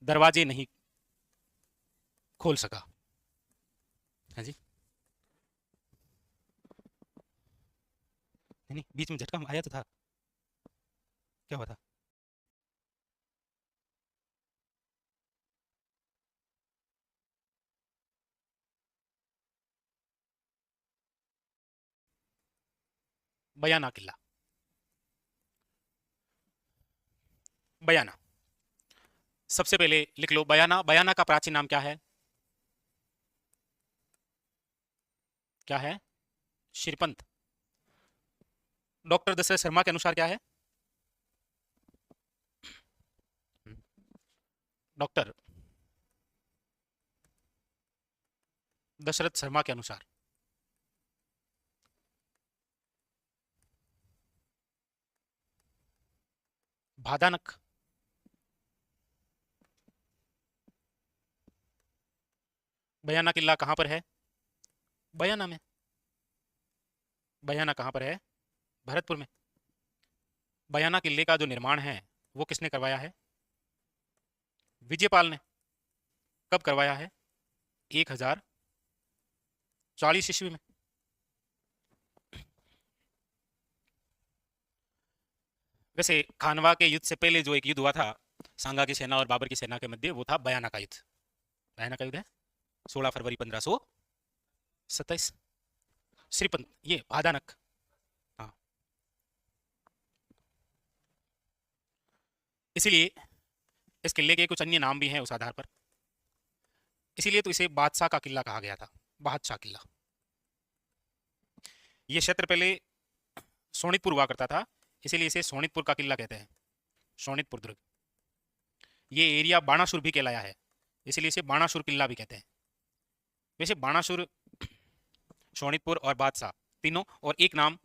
दरवाजे नहीं खोल सका। है जी? नहीं, बीच में झटका आया तो था, क्या हुआ था? बयाना किला। बयाना, सबसे पहले लिख लो बयाना। बयाना का प्राचीन नाम क्या है? क्या है? श्रीपंत। डॉक्टर दशरथ शर्मा के अनुसार क्या है? डॉक्टर दशरथ शर्मा के अनुसार भादानक। बयाना किला कहां पर है? बयाना में। बयाना कहां पर है? भरतपुर में। बयाना किले का जो निर्माण है वो किसने करवाया है? विजयपाल ने। कब करवाया है? 1040 ईस्वी में। वैसे खानवा के युद्ध से पहले जो एक युद्ध हुआ था सांगा की सेना और बाबर की सेना के मध्य, वो था बयाना का युद्ध। बयाना का युद्ध है 16 फरवरी 1527। श्रीपंत, ये भादानक। हाँ, इसीलिए इस किले के कुछ अन्य नाम भी हैं उस आधार पर। इसीलिए तो इसे बादशाह का किला कहा गया था, बादशाह किला। ये क्षेत्र पहले सोनितपुर हुआ करता था, इसीलिए इसे सोनितपुर का किला कहते हैं, सोनितपुर दुर्ग। ये एरिया बाणासुर भी कहलाया है, इसीलिए इसे बाणासुर किला भी कहते हैं। वैसे बाणासुर, सोनितपुर और बादशाह तीनों, और एक नाम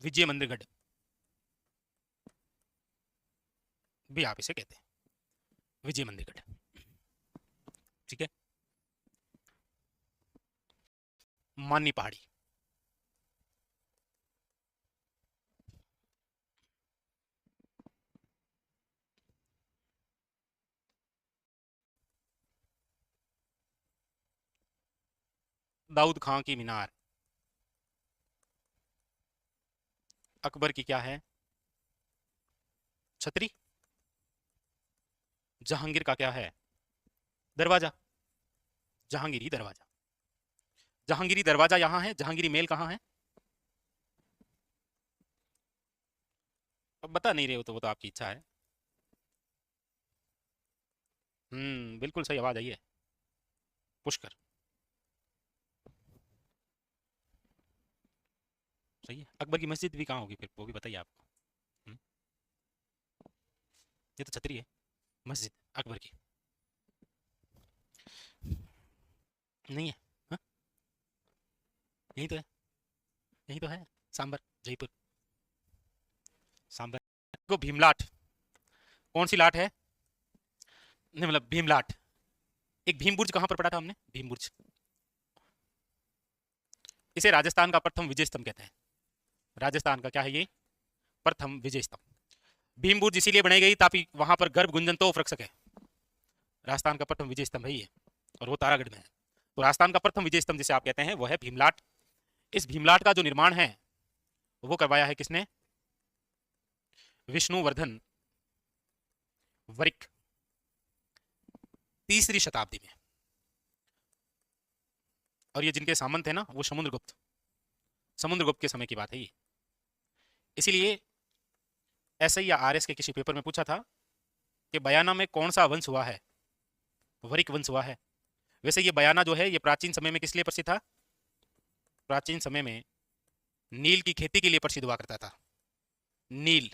विजय मंदिरगढ़ भी आप इसे कहते हैं, विजय मंदिरगढ़। ठीक है। मानी पहाड़ी, दाऊद खां की मीनार, अकबर की क्या है, छतरी, जहांगीर का क्या है, दरवाजा, जहांगीरी दरवाजा। जहांगीरी दरवाजा यहाँ है, जहांगीरी मेल कहाँ है? अब बता नहीं रहे हो तो वो तो आपकी इच्छा है। बिल्कुल सही, आवाज आई है, पुष्कर। सही है। अकबर की मस्जिद भी कहाँ होगी फिर, वो भी बताइए आपको। हम्म, ये तो छतरी है, मस्जिद अकबर की नहीं है। हाँ? यही तो है, यही तो है, सांबर, जयपुर, सांबर को भीमलाट। कौन सी लाट है? नहीं मतलब भीमलाट। एक भीम बुर्ज कहाँ पर पढ़ा था हमने, भीम बुर्ज। इसे राजस्थान का प्रथम विजय स्तंभ कहते हैं। राजस्थान का क्या है ये, प्रथम विजय स्तंभ। भीम बुर्ज इसीलिए बनाई गई ताकि वहां पर गर्भ गुंजन तो रख सके। राजस्थान का प्रथम विजय स्तंभ है ये, और वो तारागढ़ में है। तो राजस्थान का प्रथम विजय स्तंभ जिसे आप कहते हैं वो है भीमलाट। इस भीमलाट का जो निर्माण है वो करवाया है किसने, विष्णुवर्धन वरिक, 3री शताब्दी में। और ये जिनके सामंत है ना वो समुद्रगुप्त, समुद्रगुप्त के समय की बात है ये। इसीलिए एसआई या आरएस के किसी पेपर में पूछा था कि बयाना में कौन सा वंश हुआ है, वरिक वंश हुआ है। वैसे ये बयाना जो है ये प्राचीन समय में किस लिए प्रसिद्ध था, प्राचीन समय में नील की खेती के लिए प्रसिद्ध हुआ करता था। नील,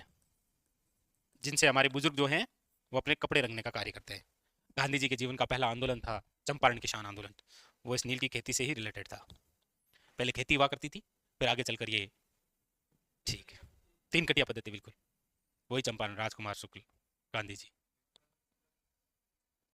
जिनसे हमारे बुजुर्ग जो हैं वो अपने कपड़े रंगने का कार्य करते हैं। गांधी जी के जीवन का पहला आंदोलन था चंपारण किसान आंदोलन, वो इस नील की खेती से ही रिलेटेड था। पहले खेती हुआ करती थी, फिर आगे चलकर ये, ठीक है, 3 कटिया पद्धति बिल्कुल, वही चंपारण, राजकुमार शुक्ल, गांधी जी।